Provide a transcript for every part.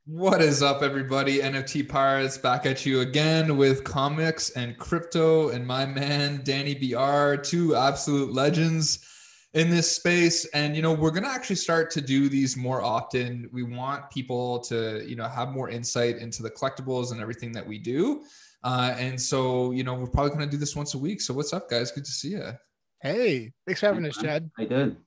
What is up, everybody? NFT Pirates back at you again with comics and crypto, and my man Dannybr, two absolute legends in this space. And we're gonna actually start to do these more often. We want people to have more insight into the collectibles and everything that we do. And so we're probably gonna do this once a week. So what's up, guys? Good to see you. Hey, thanks for having us, Chad. How you doing?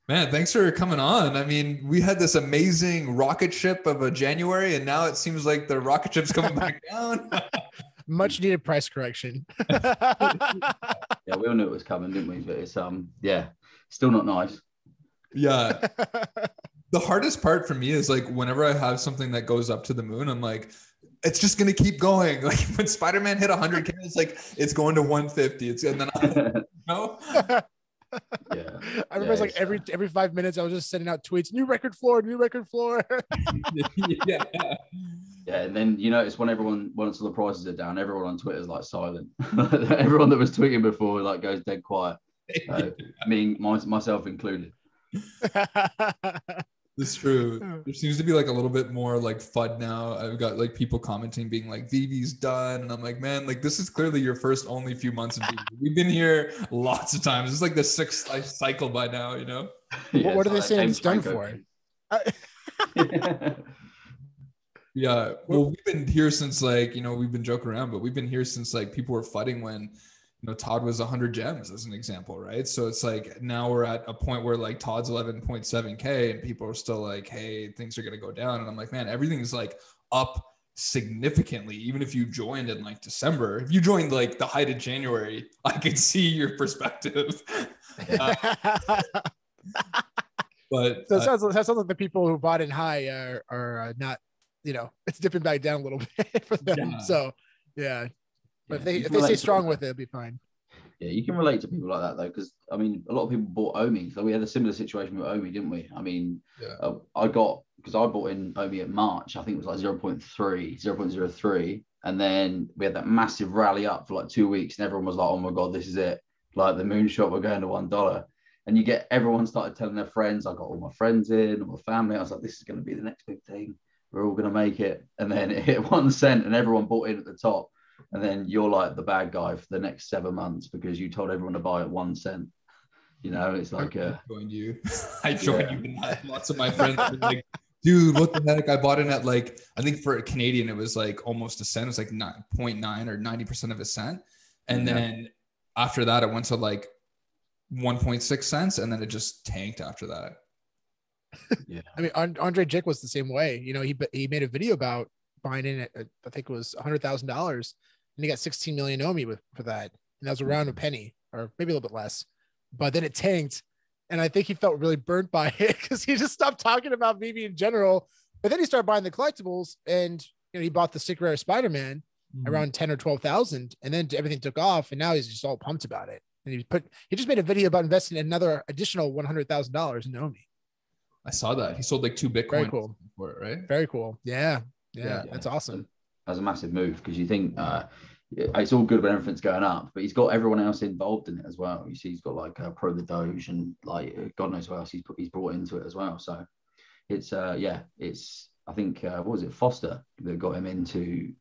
Man, thanks for coming on. I mean, we had this amazing rocket ship of a January, and now it seems like the rocket ship's coming back down. Much needed price correction. Yeah, we all knew it was coming, didn't we? But it's still not nice. Yeah. The hardest part for me is like whenever I have something that goes up to the moon, I'm like, it's just gonna keep going. Like when Spider-Man hit 100K, it's like it's going to 150. And then Yeah, I remember like every 5 minutes I was just sending out tweets, new record floor. Yeah. Yeah, and then it's when once all the prices are down, everyone on Twitter is like silent. Everyone that was tweeting before like goes dead quiet. Myself included. It's true. There seems to be like a little bit more like FUD now. I've got like people commenting being like, Veve's done. And I'm like, man, like this is clearly your first only few months of Veve. We've been here lots of times. It's like the sixth cycle by now, Yeah, what are they saying it's done for? Yeah. Well, we've been here since like, we've been joking around, but we've been here since like people were FUDding when Todd was 100 gems as an example, right? So it's like now we're at a point where like Todd's 11.7K and people are still like, hey, things are going to go down. And I'm like, man, everything is like up significantly. Even if you joined in like December, if you joined like the height of January, I could see your perspective. But so it sounds like the people who bought in high are not, it's dipping back down a little bit for them. Yeah. So yeah. But if they stay strong with it, it'll be fine. Yeah, you can relate to people like that though, because I mean, a lot of people bought Omi. So we had a similar situation with Omi, didn't we? I mean, I bought in Omi at March. I think it was like 0.03, and then we had that massive rally up for like 2 weeks, and everyone was like, "Oh my god, this is it!" Like the moonshot, we're going to $1. And you get everyone started telling their friends. I got all my friends in, all my family. I was like, "This is going to be the next big thing. We're all going to make it." And then it hit 1 cent, and everyone bought in at the top. And then you're like the bad guy for the next 7 months because you told everyone to buy at 1 cent. It's like I joined you. I joined you. Lots of my friends were like, dude, what the heck? I bought in at like, I think for a Canadian, it was like almost a cent. It was like 0.9 or 90% of a cent. And then after that, it went to like 1.6 cents. And then it just tanked after that. Yeah. I mean, Andre Jick was the same way. He made a video about buying in at, I think it was $100,000, and he got 16 million Omi for that, and that was around a penny or maybe a little bit less. But then it tanked, and I think he felt really burnt by it because he just stopped talking about Veve in general. But then he started buying the collectibles, and he bought the stick rare Spider-Man around 10 or 12,000, and then everything took off, and now he's just all pumped about it. And he just made a video about investing another additional $100,000 in Omi. I saw that he sold like 2 Bitcoin. Very cool. For it, right? Very cool. Yeah, that's awesome. That's a massive move because you think it's all good when everything's going up, but he's got everyone else involved in it as well. You see, he's got like Pro the Doge and like God knows what else he's brought into it as well. So it's I think what was it, Foster that got him into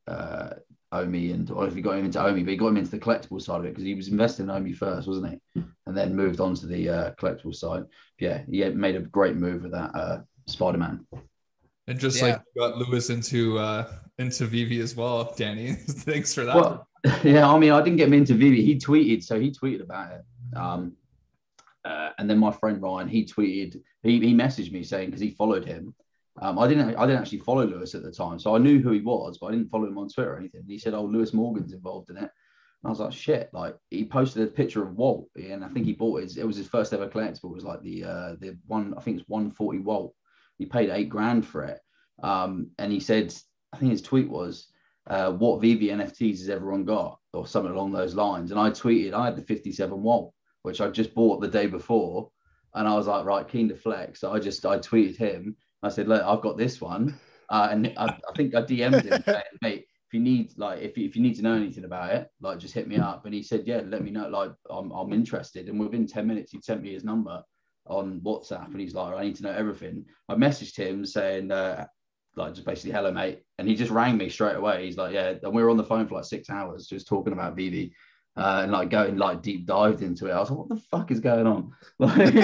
Omi, or if he got him into Omi, but he got him into the collectible side of it because he was investing in Omi first, wasn't he? And then moved on to the collectible side. Yeah, he made a great move with that Spider-Man. And just like you got Lewis into Veve as well, Danny. Thanks for that. Well, yeah, I mean, I didn't get him into Veve. He tweeted about it. And then my friend Ryan, he messaged me saying, because he followed him. I didn't actually follow Lewis at the time, so I knew who he was, but I didn't follow him on Twitter or anything. And he said, "Oh, Lewis Morgan's involved in it." And I was like, "Shit!" Like he posted a picture of Walt, and I think he bought it. It was his first ever collectible. It was like the one, I think it's 140 Walt. He paid $8,000 for it. And he said, I think his tweet was, "What Veve NFTs has everyone got?" or something along those lines. And I tweeted, I had the 57 Walt, which I just bought the day before, and I was like, right, keen to flex. So I tweeted him. I said, "Look, I've got this one," and I think I DM'd him saying, "Mate, if you need to know anything about it, like just hit me up." And he said, "Yeah, let me know. Like I'm interested." And within 10 minutes, he sent me his number on WhatsApp, and he's like, "I need to know everything." I messaged him saying, like just basically, hello, mate. And he just rang me straight away. He's like, yeah. And we were on the phone for like 6 hours just talking about Veve. And like going like deep dived into it. I was like, what the fuck is going on? Like,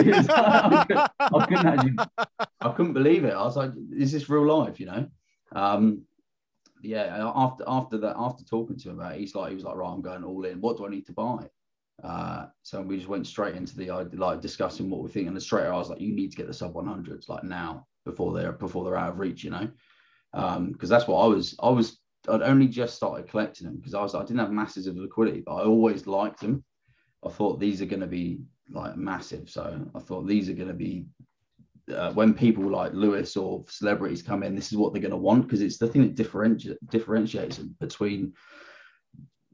I couldn't believe it. I was like, is this real life, you know? Yeah, after talking to him about it, he was like, right, I'm going all in. What do I need to buy? So we just went straight into the like discussing what we think, and straight away I was like, you need to get the sub 100s like now before they're out of reach, you know, because that's what I'd only just started collecting them because I didn't have masses of liquidity, but I always liked them. I thought these are going to be like massive, so I thought these are going to be when people like Lewis or celebrities come in, this is what they're going to want, because it's the thing that differentiates them between,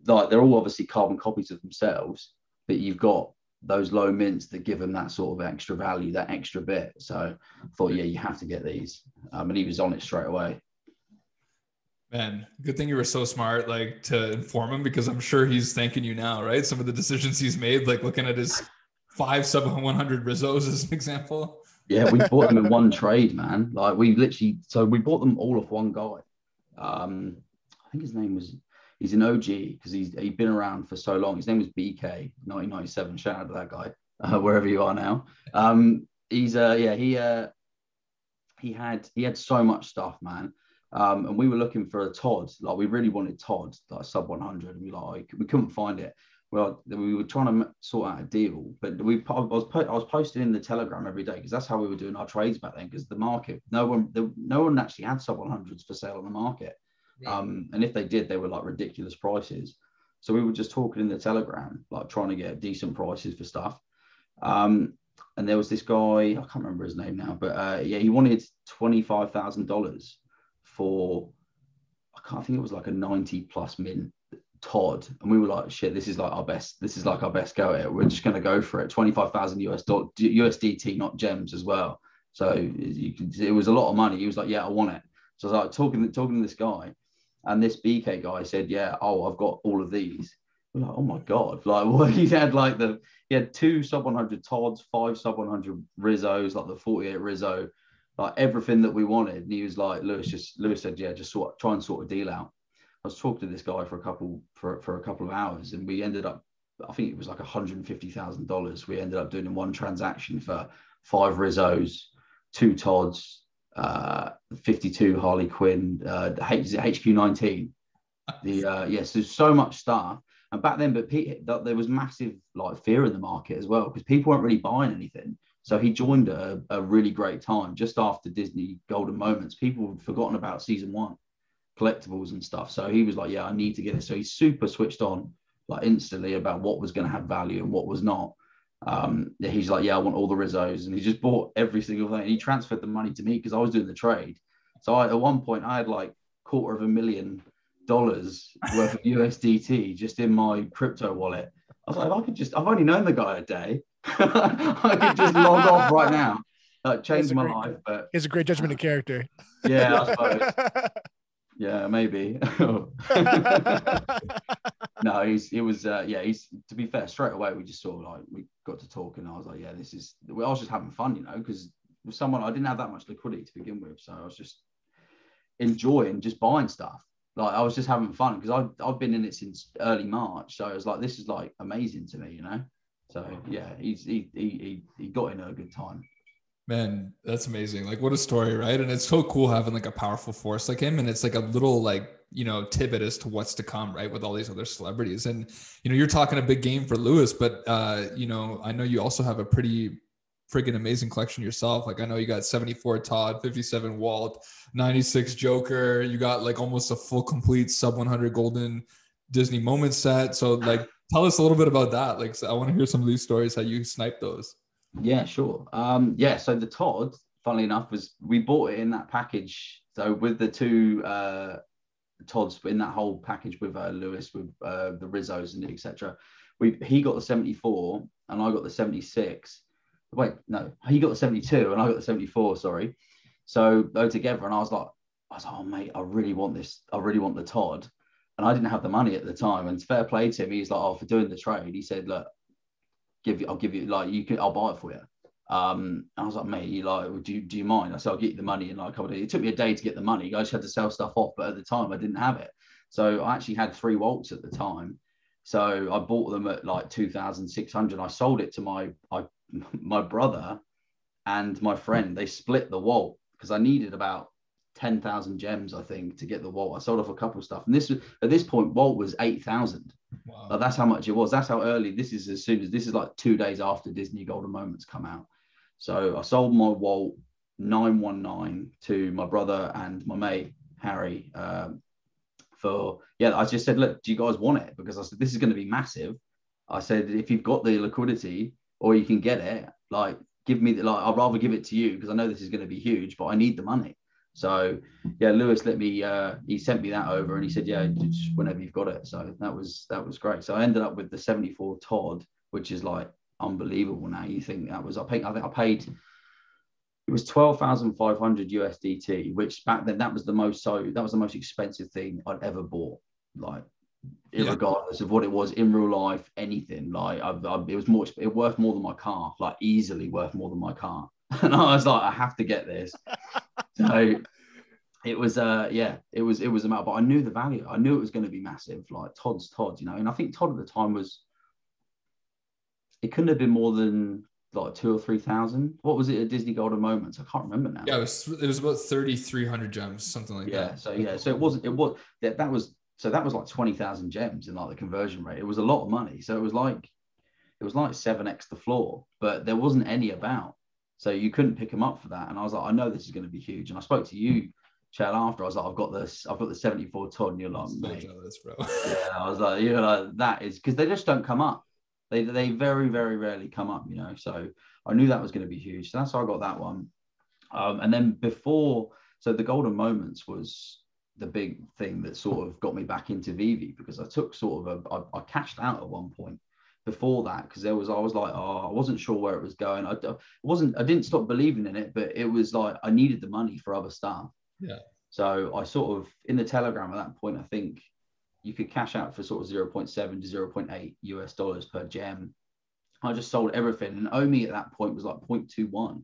like, they're all obviously carbon copies of themselves, but you've got those low mints that give them that sort of extra value, that extra bit. So I thought, yeah, you have to get these. And he was on it straight away. Man, good thing you were so smart, like, to inform him, because I'm sure he's thanking you now, right? Some of the decisions he's made, like looking at his 5 sub 100 Rizzos as an example. Yeah, we bought them in one trade, man. Like, we bought them all off one guy. I think his name was, he's an OG because he'd been around for so long. His name was BK 1997. Shout out to that guy, wherever you are now. He had so much stuff, man. And we were looking for a Todd. Like, we really wanted Todd, like sub 100, and we couldn't find it. Well, we were trying to sort out a deal, but I was posting in the Telegram every day, because that's how we were doing our trades back then. Because the market, no one actually had sub 100s for sale on the market. Yeah. And if they did, they were like ridiculous prices. So we were just talking in the Telegram, like trying to get decent prices for stuff. And there was this guy, I can't remember his name now, but he wanted $25,000 for, I think it was like a 90+ mint Todd. And we were like, shit, this is like our best go at it. We're just going to go for it. 25,000 USDT, not gems as well. So it was a lot of money. He was like, yeah, I want it. So I was like talking to this guy, and this BK guy said, yeah, I've got all of these. We're like, oh my God. Like, what? He had 2 sub 100 Todds, 5 sub 100 Rizzos, like the 48 Rizzo, like everything that we wanted. And he was like, Lewis said, yeah, just try and sort a deal out. I was talking to this guy for a couple of hours, and we ended up, I think it was like $150,000. We ended up doing in one transaction for 5 Rizzos, 2 Todds, 52 Harley Quinn, HQ19. Yes, there's so much stuff. And back then, but there was massive like fear in the market as well, because people weren't really buying anything. So he joined a really great time just after Disney Golden Moments. People had forgotten about season 1 collectibles and stuff. So he was like, yeah, I need to get it. So he's super switched on like instantly about what was going to have value and what was not. He's like, yeah, I want all the Rizzos, and he just bought every single thing. He transferred the money to me because I was doing the trade. So at one point I had like $250,000 worth of USDT just in my crypto wallet. I was like, I've only known the guy a day. I could just log off right now. Change my life. But he has a great judgment of character. Yeah, I suppose. Yeah, maybe. No, he's to be fair, straight away we just sort of like, we got to talk, and I was like, yeah, I was just having fun, you know, because with someone, I didn't have that much liquidity to begin with, so I was just enjoying just buying stuff. Like, I was just having fun because I've been in it since early March, so it was like, this is like amazing to me, you know. So yeah, he got in at a good time. Man, that's amazing. Like, what a story, right? And it's so cool having like a powerful force like him. And it's like a little like, you know, tidbit as to what's to come, right? With all these other celebrities. And, you know, you're talking a big game for Lewis, but, you know, I know you also have a pretty freaking amazing collection yourself. Like, I know you got 74 Todd, 57 Walt, 96 Joker. You got like almost a full complete sub 100 golden Disney moment set. So like, tell us a little bit about that. Like, I want to hear some of these stories, how you sniped those. Yeah, sure. So the Todd, funnily enough, we bought it in that package. So with the 2 Todds in that whole package with Lewis, with the Rizzos and etc. He got the 74 and I got the 76. Wait, no, he got the 72 and I got the 74. Sorry. So go together, and I was like, oh mate, I really want this. I really want the Todd, and I didn't have the money at the time. And fair play to him. He's like, oh, for doing the trade, he said, look, I'll give you like, I'll buy it for you. I was like, mate, you like, do you mind? I said, I'll get you the money in like a couple of days. It took me a day to get the money. I just had to sell stuff off, but at the time I didn't have it. So I actually had 3 Walts at the time. So I bought them at like 2,600. I sold it to my brother and my friend. They split the Walt because I needed about 10,000 gems, I think, to get the Walt. I sold off a couple of stuff. And this, at this point, Walt was 8,000. Wow. Like, that's how much it was. That's how early. This is like 2 days after Disney Golden Moments come out. So I sold my Walt 919 to my brother and my mate, Harry, I just said, look, do you guys want it? Because I said, this is going to be massive. I said, if you've got the liquidity or you can get it, like, give me I'd rather give it to you because I know this is going to be huge, but I need the money. So yeah, Lewis let me, he sent me that over and he said, yeah, just whenever you've got it. So that was great. So I ended up with the 74 Todd, which is like unbelievable now. You think that was, I think I paid, it was 12,500 USDT, which back then that was the most expensive thing I'd ever bought. Like, regardless of what it was in real life, anything, like it was worth more than my car, like easily worth more than my car. And I was like, I have to get this. So it was it was a matter, but I knew the value. I knew it was going to be massive. Like Todd's Todd, you know. And I think Todd at the time it couldn't have been more than like 2,000 or 3,000. What was it at Disney Golden Moments? I can't remember now. Yeah, it was about 3,300 gems, something like that. So that was like 20,000 gems in like the conversion rate. It was a lot of money. So it was like 7x the floor, but there wasn't any about. So you couldn't pick them up for that. And I was like, I know this is going to be huge. And I spoke to you, Chad, after. I was like, I've got the 74 ton. And you're like, so jealous, bro. Yeah, I was like, that is, because they just don't come up. They very, very rarely come up, you know. So I knew that was going to be huge. So that's how I got that one. And then so the Golden Moments was the big thing that sort of got me back into Veve, because I took I cashed out at one point before that, because I was like, I wasn't sure where it was going. I didn't stop believing in it, but it was like I needed the money for other stuff. Yeah. So I sort of, in the Telegram at that point, I think you could cash out for sort of 0.7 to 0.8 US dollars per gem. I just sold everything, and Omi at that point was like 0.21.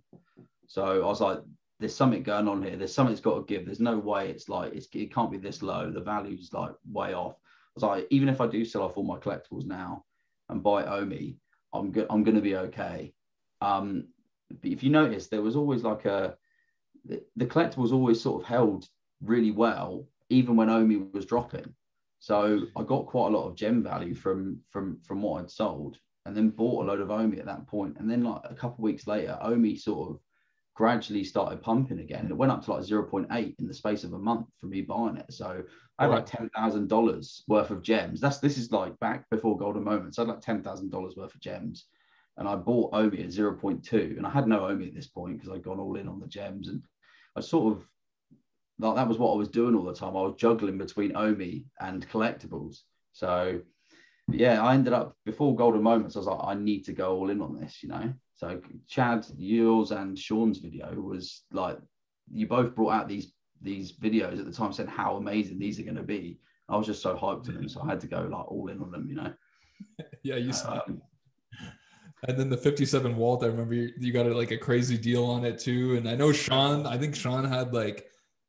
So I was like, there's something going on here. There's something that's got to give. There's no way it can't be this low. The value's like way off. I was like, even if I do sell off all my collectibles now and buy Omi, I'm going to be okay. But if you notice, there was always like the collectibles always sort of held really well, even when Omi was dropping. So I got quite a lot of gem value from what I'd sold, and then bought a load of Omi at that point. And then like a couple of weeks later, Omi sort of gradually started pumping again, and it went up to like 0.8 in the space of a month for me buying it. So I had like $10,000 worth of gems. This is like back before Golden Moments. I had like $10,000 worth of gems, and I bought Omi at 0.2, and I had no Omi at this point because I'd gone all in on the gems. And I sort of, like, that was what I was doing all the time. I was juggling between Omi and collectibles. So yeah, I ended up, before Golden Moments, I was like, I need to go all in on this, you know. So Chad, yours and Sean's video was like, you both brought out these videos at the time, said how amazing these are going to be. I was just so hyped to them, so I had to go like all in on them, you know. Yeah, you saw it. And then the 57 Walt, I remember you got like a crazy deal on it too. And I know Sean, I think Sean had like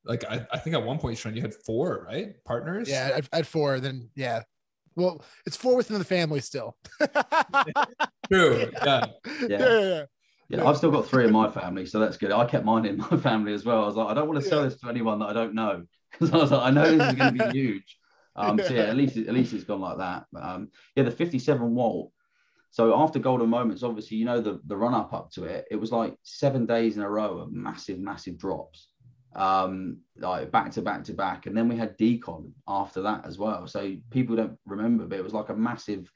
I think at one point, Sean, you had 4, right? Partners? Yeah, I had 4. Then yeah. Well, it's 4 within the family still. True. Yeah. I've still got 3 in my family, so that's good. I kept mine in my family as well. I was like, I don't want to sell this to anyone that I don't know, because I was like, I know this is going to be huge. So yeah, at least it's gone like that. But the 57 Walt. So after Golden Moments, obviously, you know, the run up to it, it was like 7 days in a row of massive drops, like back to back. And then we had Decon after that as well. So people don't remember, but it was like a massive,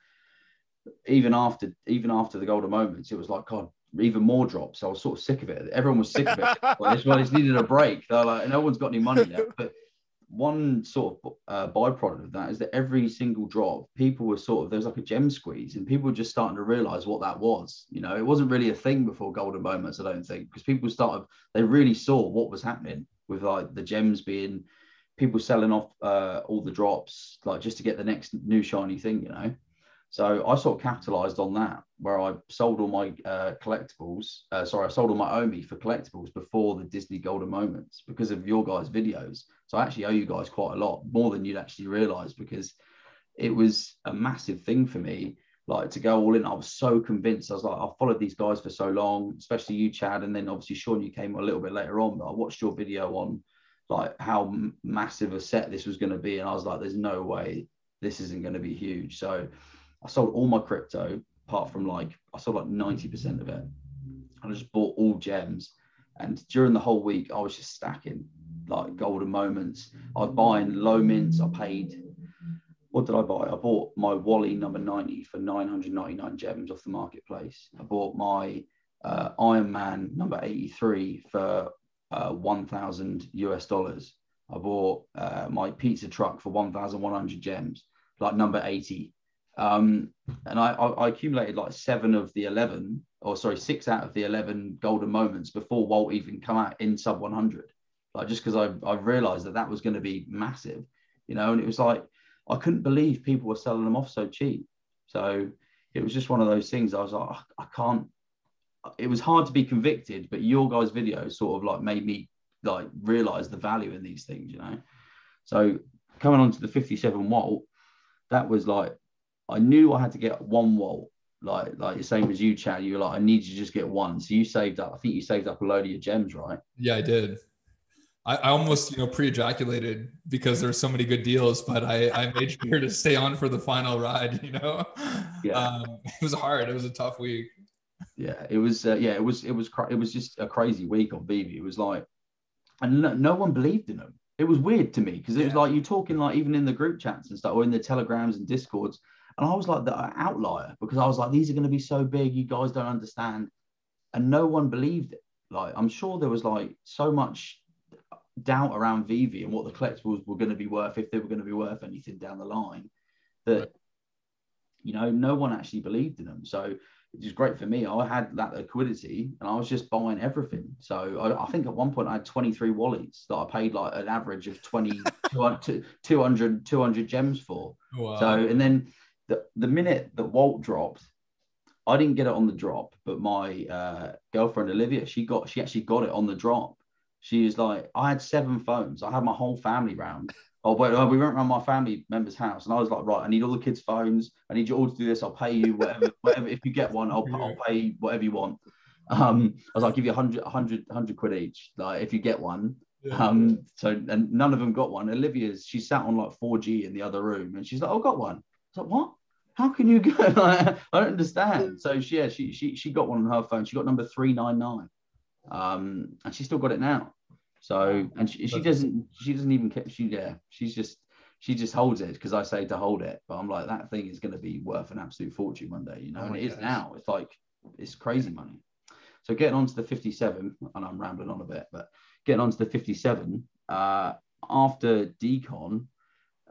even after the Golden Moments, it was like, God, even more drops. So I was sort of sick of it. Everyone was sick of it. Like, I just needed a break. They're like, no one's got any money left. But one sort of byproduct of that is that every single drop, people were there's like a gem squeeze, and people were just starting to realize what that was. You know, it wasn't really a thing before Golden Moments, I don't think, because people they really saw what was happening with like the gems being, people selling off all the drops, like just to get the next new shiny thing, you know. So I sort of capitalized on that, where I sold all my collectibles. I sold all my OMI for collectibles before the Disney Golden Moments because of your guys' videos. So I actually owe you guys quite a lot, more than you'd actually realize, because it was a massive thing for me, like to go all in. I was so convinced. I was like, I've followed these guys for so long, especially you, Chad, and then obviously Sean, you came a little bit later on, but I watched your video on like how massive a set this was going to be, and I was like, there's no way this isn't going to be huge. So I sold all my crypto, apart from I sold like 90% of it. I just bought all gems. And during the whole week, I was just stacking like golden moments. I was buying low mints. I paid, what did I buy? I bought my Wally number 90 for 999 gems off the marketplace. I bought my Iron Man number 83 for 1,000 US dollars. I bought my pizza truck for 1,100 gems, like number 80. And I accumulated like 6 out of the 11 golden moments before Walt even come out in sub 100. Like, just because I realized that was going to be massive, and it was like, I couldn't believe people were selling them off so cheap. So it was just one of those things. I was like, I can't, it was hard to be convicted, but your guys' videos sort of like made me like realize the value in these things, So coming on to the 57 Walt, that was like, I knew I had to get one Walt, like the same as you, Chad. You were like, I need you to just get one. So you saved up, I think you saved up a load of your gems, right? Yeah, I did. I almost, pre-ejaculated because there were so many good deals, but I made sure to stay on for the final ride, Yeah. It was hard. It was a tough week. Yeah, it was just a crazy week on Veve. It was like, and no one believed in them. It was weird to me because it was like you talking like even in the group chats and stuff, or in the telegrams and discords, and I was like the outlier because I was like, these are going to be so big, you guys don't understand, and no one believed it. Like, I'm sure there was like so much doubt around Veve and what the collectibles were going to be worth, if they were going to be worth anything down the line, that no one actually believed in them. So it was great for me. I had that liquidity and I was just buying everything. So I think at one point I had 23 wallets that I paid like an average of 200 gems for. Wow. So, and then the minute that Walt dropped, I didn't get it on the drop, but my girlfriend Olivia, she actually got it on the drop. She was like, I had 7 phones. I had my whole family round. We went around my family member's house, and I was like, right, I need all the kids' phones. I need you all to do this. I'll pay you whatever. If you get one, I'll pay whatever you want. I was like, I'll give you 100 quid each, like if you get one. So, and none of them got one. She sat on like 4G in the other room, and she's like, I got one. I was like, what? How can you go? I don't understand. So she got one on her phone. She got number 399, and she still got it now. So, and she doesn't even care. She just holds it because I say to hold it. But I'm like, that thing is going to be worth an absolute fortune one day, and it is now. It's like, it's crazy money. So getting on to the 57, and I'm rambling on a bit, but getting on to the 57, after decon,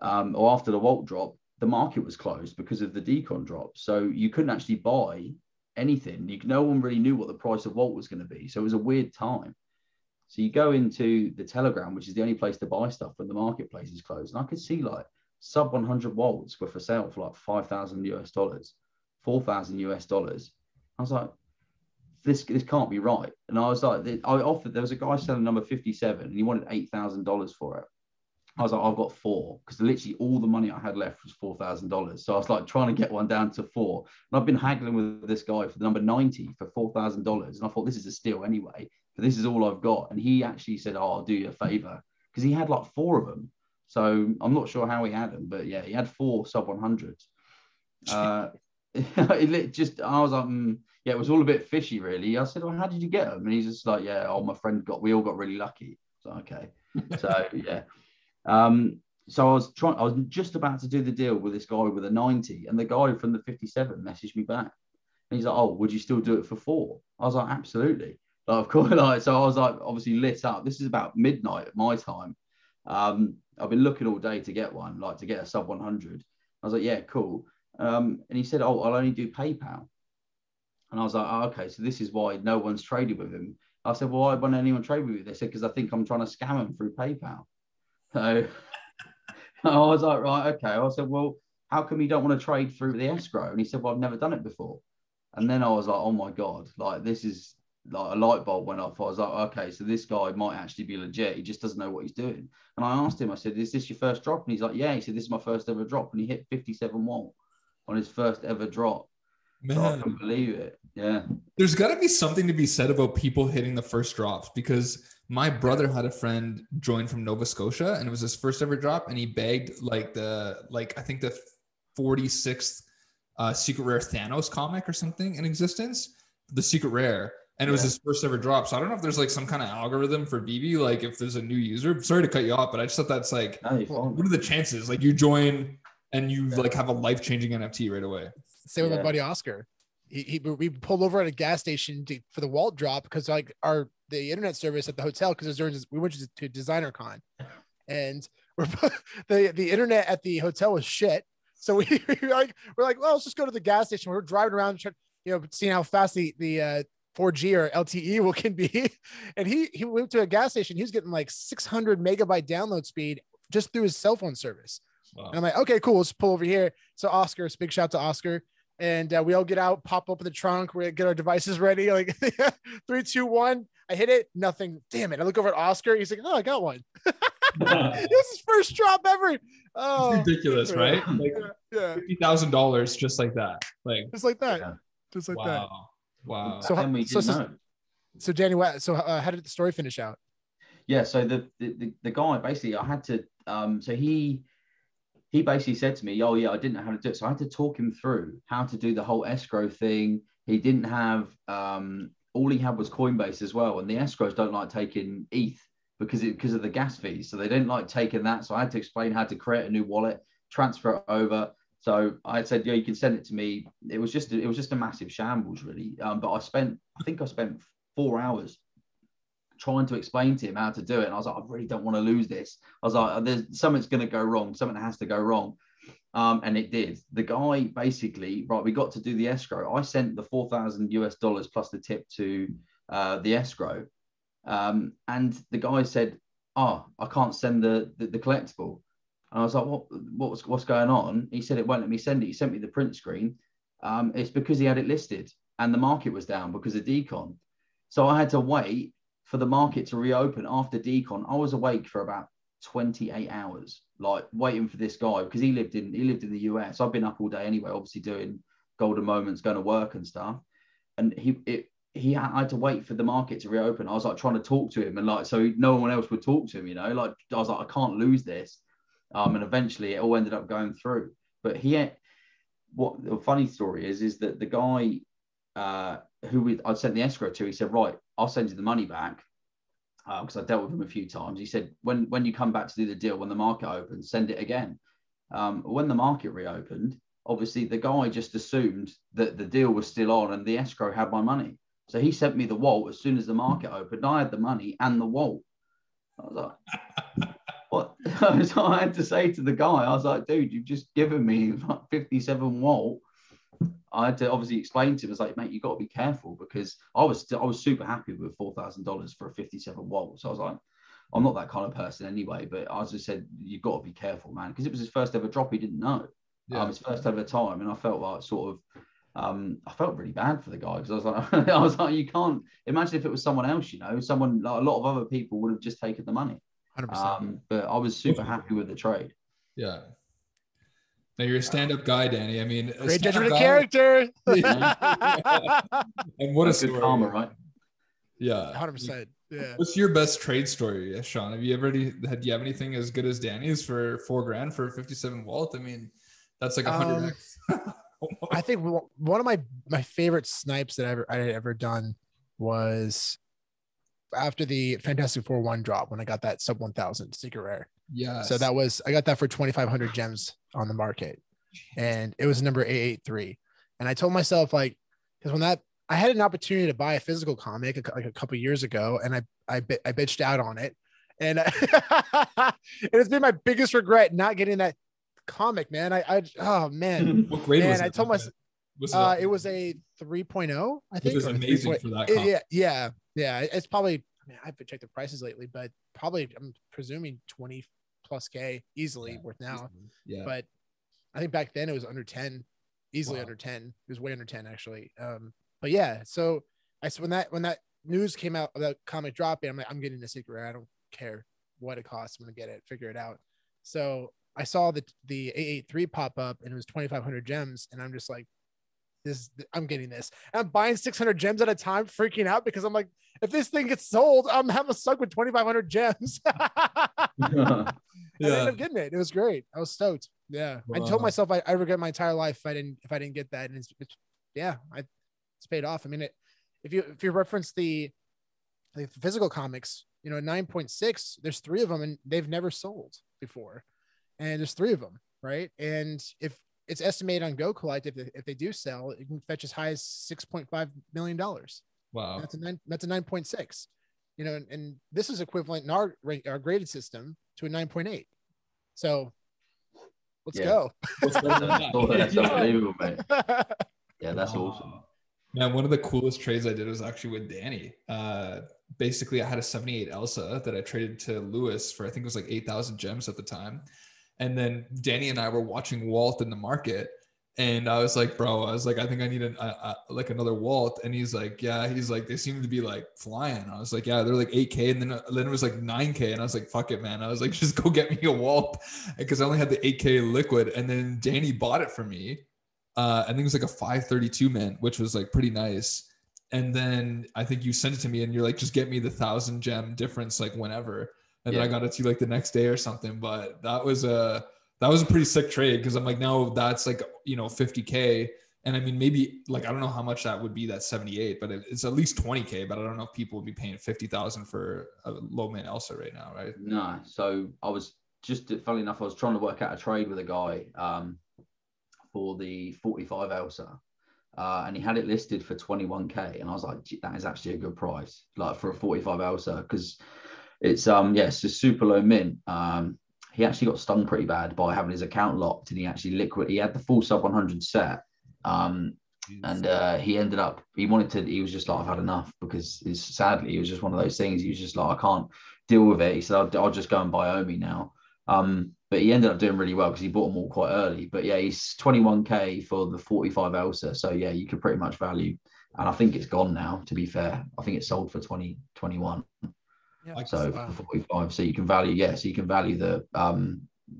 or after the Walt drop, the market was closed because of the decon drop. So you couldn't actually buy anything. No one really knew what the price of Walt was going to be. So it was a weird time. So you go into the Telegram, which is the only place to buy stuff when the marketplace is closed. And I could see like sub 100 Walts were for sale for like 5,000 US dollars, 4,000 US dollars. I was like, this can't be right. And I was like, there was a guy selling number 57 and he wanted $8,000 for it. I was like, I've got 4, because literally all the money I had left was $4,000. So I was like trying to get one down to 4. And I've been haggling with this guy for the number 90 for $4,000. And I thought, this is a steal anyway, but this is all I've got. And he actually said, oh, I'll do you a favor, because he had like 4 of them. So I'm not sure how he had them, but yeah, he had 4 sub 100s. I was like, yeah, it was all a bit fishy, really. I said, well, how did you get them? And he's just like, yeah, we all got really lucky. So, okay. So, yeah. So I was just about to do the deal with this guy with a 90, and the guy from the 57 messaged me back, and he's like, oh, would you still do it for 4? I was like, absolutely. Like, of course. Like, so I was like, obviously lit up. This is about midnight at my time. I've been looking all day to get one, like to get a sub 100. I was like, yeah, cool. And he said, oh, I'll only do PayPal. And I was like, oh, okay, so this is why no one's traded with him. I said, well, why won't anyone trade with you? They said, because I think I'm trying to scam him through PayPal. So I was like, right, okay. I said, well, how come you don't want to trade through the escrow? And he said, well, I've never done it before. And then I was like, oh my God, like this is like a light bulb went off. I was like, okay, so this guy might actually be legit. He just doesn't know what he's doing. And I asked him, I said, is this your first drop? And he's like, yeah. He said, this is my first ever drop. And he hit 57 Walt on his first ever drop. Man. So I couldn't believe it. Yeah. There's got to be something to be said about people hitting the first drops, because my brother had a friend join from Nova Scotia and it was his first ever drop, and he bagged I think the 46th secret rare Thanos comic or something in existence, the secret rare. And it was his first ever drop. So I don't know if there's like some kind of algorithm for Veve, like if there's a new user. Sorry to cut you off, but I just thought that's like, what are the chances? Like you join and you like have a life-changing NFT right away. Same with my buddy Oscar. We pulled over at a gas station for the Walt drop because like the internet service at the hotel, because we went to Designer Con, and the internet at the hotel was shit. So we're like, well, let's just go to the gas station. We're driving around, seeing how fast the 4G or LTE can be. And he went to a gas station. He was getting like 600 megabyte download speed just through his cell phone service. Wow. And I'm like, okay, cool. Let's pull over here. So Oscar, big shout to Oscar. And we all get out, pop up in the trunk. We get our devices ready. Like 3, 2, 1. I hit it. Nothing. Damn it. I look over at Oscar. He's like, oh, I got one. It was his first drop ever. Oh, it's ridiculous, right? Like $50,000 just like that. Just like that. Yeah. Just like that. Wow. So Danny, how did the story finish out? Yeah. So the guy basically, I had to. So he basically said to me, oh yeah, I didn't know how to do it. So I had to talk him through how to do the whole escrow thing. He didn't have, all he had was Coinbase as well. And the escrows don't like taking ETH because of the gas fees. So they don't like taking that. So I had to explain how to create a new wallet, transfer it over. So I said, yeah, you can send it to me. It was just a massive shambles really. But I spent 4 hours trying to explain to him how to do it. And I was like, I really don't want to lose this. I was like, there's something's going to go wrong. Something has to go wrong. And it did. The guy basically, right, we got to do the escrow. I sent the $4,000 plus the tip to the escrow. And the guy said, I can't send the collectible. And I was like, what's going on? He said, it won't let me send it. He sent me the print screen. It's because he had it listed and the market was down because of decon. So I had to wait for the market to reopen after decon. I was awake for about 28 hours, like waiting for this guy, because he lived in the US. I've been up all day anyway, obviously doing golden moments, going to work and stuff. And I had to wait for the market to reopen. I was like trying to talk to him, and like, so no one else would talk to him, like I was like, I can't lose this. And eventually it all ended up going through. But what the funny story is that the guy who I'd sent the escrow to, he said, right, I'll send you the money back, because I dealt with him a few times. He said, when you come back to do the deal, when the market opens, send it again. When the market reopened, obviously the guy just assumed that the deal was still on and the escrow had my money. So he sent me the Walt as soon as the market opened. I had the money and the Walt. I was like, what? So I had to say to the guy, I was like, dude, you've just given me like 57 Walt. I had to obviously explain to him, I was like, mate, you got to be careful, because I was super happy with $4,000 for a 57 Walt. So I was like, I'm not that kind of person anyway, but I just said, you've got to be careful, man, because it was his first ever drop. He didn't know. His first ever time. And I felt like I felt really bad for the guy, because I was like, you can't imagine if it was someone else, someone like a lot of other people would have just taken the money. 100%. But I was super happy with the trade. Yeah. Now you're a stand-up guy, Danny. I mean, great judgment of character. And what that's a story. Good karma, right? Yeah. 100%. Yeah. What's your best trade story, Sean? Do you have anything as good as Danny's for $4,000 for a 57 Walt? I mean, that's like 100x. I think one of my favorite snipes that I had ever done was after the Fantastic Four 1 drop, when I got that sub 1,000 secret rare. Yeah. So I got that for 2,500 gems on the market, and it was number 883. And I told myself, like, because I had an opportunity to buy a physical comic like a couple years ago, and I bitched out on it, and it's been my biggest regret not getting that comic, man. Oh man. What grade was it? I told myself it was a 3.0, I think. It was amazing for that comic. Yeah. It's probably, I haven't checked the prices lately, but probably I'm presuming 20 plus K easily worth now. Yeah. But I think back then it was under 10, easily under 10. It was way under 10 actually. But yeah, so when that news came out about comic dropping, I'm like, I'm getting the secret rare. I don't care what it costs. I'm gonna get it, figure it out. So I saw the 883 pop up and it was 2,500 gems, and I'm just like, I'm getting this. And I'm buying 600 gems at a time, freaking out because I'm like, if this thing gets sold, I'm stuck with 2,500 gems. I ended up getting it. It was great. I was stoked. Yeah, wow. I told myself I regret my entire life if I didn't get that, and it's paid off. I mean, if you reference the physical comics, 9.6, there's 3 of them, and they've never sold before, and there's 3 of them, right? And if it's estimated on Go Collect, if they do sell, it can fetch as high as $6.5 million. Wow, that's a 9.6. And this is equivalent in our graded system to a 9.8. So let's go. That's unbelievable, mate. Yeah, that's awesome. Man, one of the coolest trades I did was actually with Danny. Basically, I had a 78 Elsa that I traded to Lewis for, I think it was like 8,000 gems at the time. And then Danny and I were watching Walt in the market. And I was like, bro, I think I need like another Walt. And he's like, yeah, they seem to be like flying. I was like, yeah, they're like 8K. And then it was like 9K. And I was like, fuck it, man. I was like, just go get me a Walt, because I only had the 8K liquid. And then Danny bought it for me. I think it was like a 532 mint, which was like pretty nice. And then I think you sent it to me and you're like, just get me the 1,000 gem difference, like whenever. And then I got it to you like the next day or something. But that was a pretty sick trade, because I'm like, now that's like, 50K. And I mean, maybe like, I don't know how much that would be, that 78, but it's at least 20K. But I don't know if people would be paying 50,000 for a low man Elsa right now, right? No. So I was funny enough, I was trying to work out a trade with a guy for the 45 Elsa. And he had it listed for 21K. And I was like, that is actually a good price, like for a 45 Elsa, because it's it's a super low mint. He actually got stung pretty bad by having his account locked, and he actually he had the full sub 100 set. And he ended up, he was just like, I've had enough, because sadly, it was just one of those things. He was just like, I can't deal with it. He said, I'll just go and buy Omi now. But he ended up doing really well because he bought them all quite early. But yeah, he's 21K for the 45 Elsa. So yeah, you could pretty much value. And I think it's gone now, to be fair. I think it's sold for 2021. Yeah, so wow. 45. So you can value, so you can value the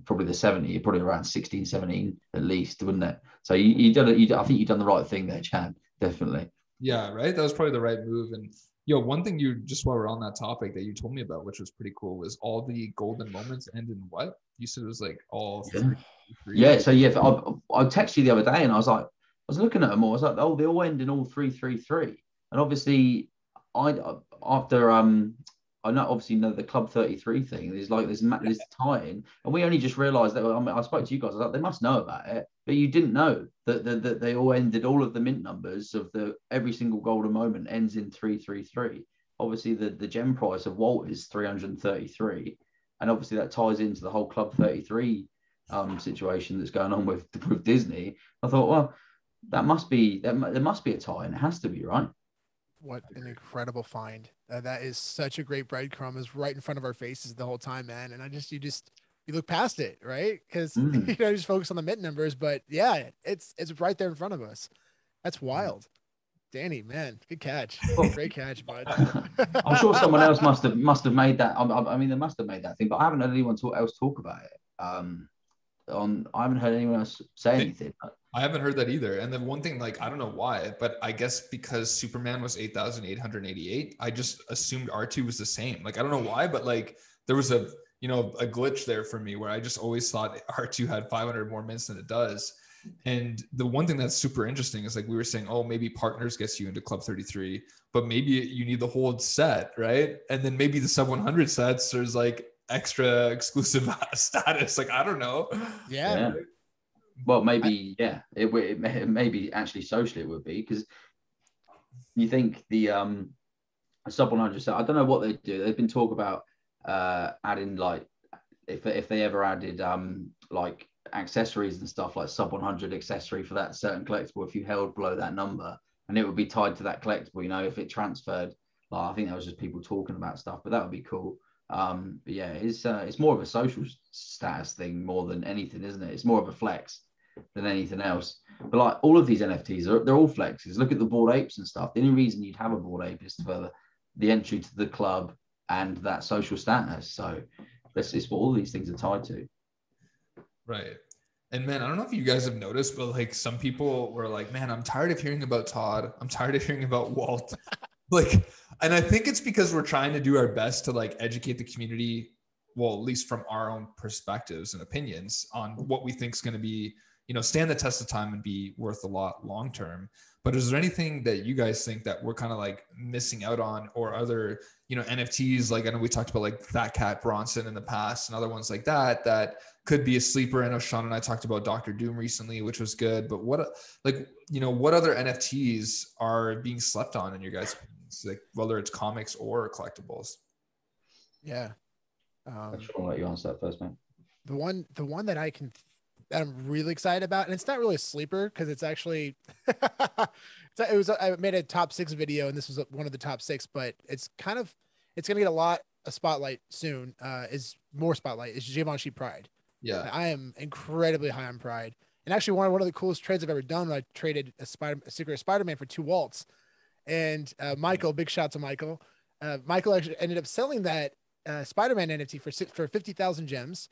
probably the 70, probably around 16, 17 at least, wouldn't it? So I think you've done the right thing there, Chad. Definitely. Yeah, right. That was probably the right move. And one thing just while we're on that topic that you told me about, which was pretty cool, was all the golden moments end in what? You said it was like all three. Yeah. So yeah, I texted you the other day, and I was looking at them all. I was like, oh, they all end in all 333. And obviously, I know the Club 33 thing. There's this tie-in, and we only just realised that. I spoke to you guys. I was like, they must know about it, but you didn't know that they all ended. All of the mint numbers of every single golden moment ends in 333. Obviously, the gem price of Walt is 333, and obviously that ties into the whole Club 33 situation that's going on with Disney. I thought, well, there must be a tie-in. It has to be, right? What an incredible find. That is such a great breadcrumb. Is right in front of our faces the whole time, man. And you look past it, right? Because you just focus on the mint numbers, but yeah, it's right there in front of us. That's wild. Danny, man, good catch. Great catch, bud. I'm sure someone else must have made that. I mean, they must have made that thing, but I haven't heard anyone else talk about it. I haven't heard anyone else say anything. I haven't heard that either. And then one thing, like, I don't know why, but I guess because Superman was 8,888, I just assumed R2 was the same. Like, I don't know why, but like there was a glitch there for me where I just always thought R2 had 500 more mints than it does. And the one thing that's super interesting is, like, we were saying, oh, maybe Partners gets you into Club 33, but maybe you need the whole set, right? And then maybe the sub 100 sets, there's like extra exclusive status. Like, I don't know. Yeah. Well, maybe, it maybe actually socially it would be, because you think the sub 100 set, I don't know what they do. They've been talking about adding, like, if they ever added like accessories and stuff, like sub 100 accessory for that certain collectible, if you held below that number, and it would be tied to that collectible, if it transferred. Like, I think that was just people talking about stuff, but that would be cool. But yeah, it's more of a social status thing more than anything, isn't it? It's more of a flex. than anything else. But like all of these NFTs, they're all flexes. Look at the Bored Apes and stuff. The only reason you'd have a Bored Ape is for the entry to the club and that social status. So that's just what all these things are tied to. Right. And man, I don't know if you guys have noticed, but like some people were like, man, I'm tired of hearing about Todd. I'm tired of hearing about Walt. Like, and I think it's because we're trying to do our best to like educate the community, well, at least from our own perspectives and opinions on what we think is going to be, you know, stand the test of time and be worth a lot long term. But is there anything that you guys think that we're kind of like missing out on, or other, you know, NFTs? Like I know we talked about like Fat Cat Bronson in the past and other ones like that, that could be a sleeper. I know Sean and I talked about Dr. Doom recently, which was good, but what, like, you know, what other NFTs are being slept on in your guys' opinions, like whether it's comics or collectibles? Yeah. I just want to let you answer that first, man. The one that that I'm really excited about, and it's not really a sleeper because it's actually, I made a top 6 video and this was one of the top 6, but it's going to get a lot of spotlight soon. Is Givenchy Pride. Yeah. I am incredibly high on Pride. And actually one of the coolest trades I've ever done, I traded a Secret Spider-Man for 2 Waltz. And Michael, big shout to Michael. Michael actually ended up selling that Spider-Man NFT for 50,000 gems,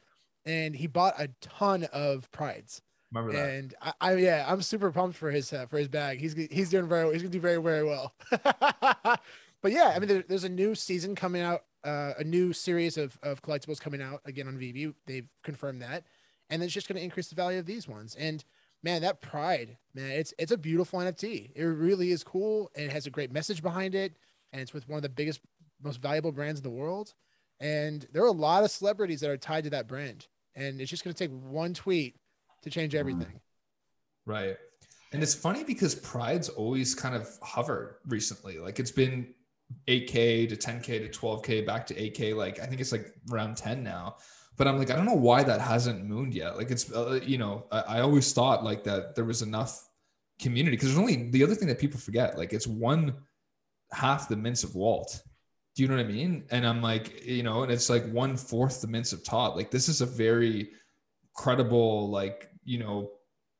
and he bought a ton of Prides. Remember that? And I'm super pumped for his bag. He's doing he's gonna do very, very well. But yeah, I mean, there's a new season coming out, a new series of collectibles coming out again on Veve. They've confirmed that, and it's just going to increase the value of these ones. And man, that Pride, man, it's a beautiful NFT. It really is cool. And it has a great message behind it, and it's with one of the biggest, most valuable brands in the world. And there are a lot of celebrities that are tied to that brand, and it's just going to take one tweet to change everything. Right. And it's funny because Pride's always kind of hovered recently. Like it's been 8K to 10K to 12K back to 8K. Like I think it's like around 10 now. But I'm like, I don't know why that hasn't mooned yet. Like it's, you know, I always thought like that there was enough community, because there's only, the other thing that people forget, like it's 1/2 the mints of Walt. Do you know what I mean? And I'm like, you know, and it's like 1/4 the mints of Todd. Like this is a very credible, like, you know,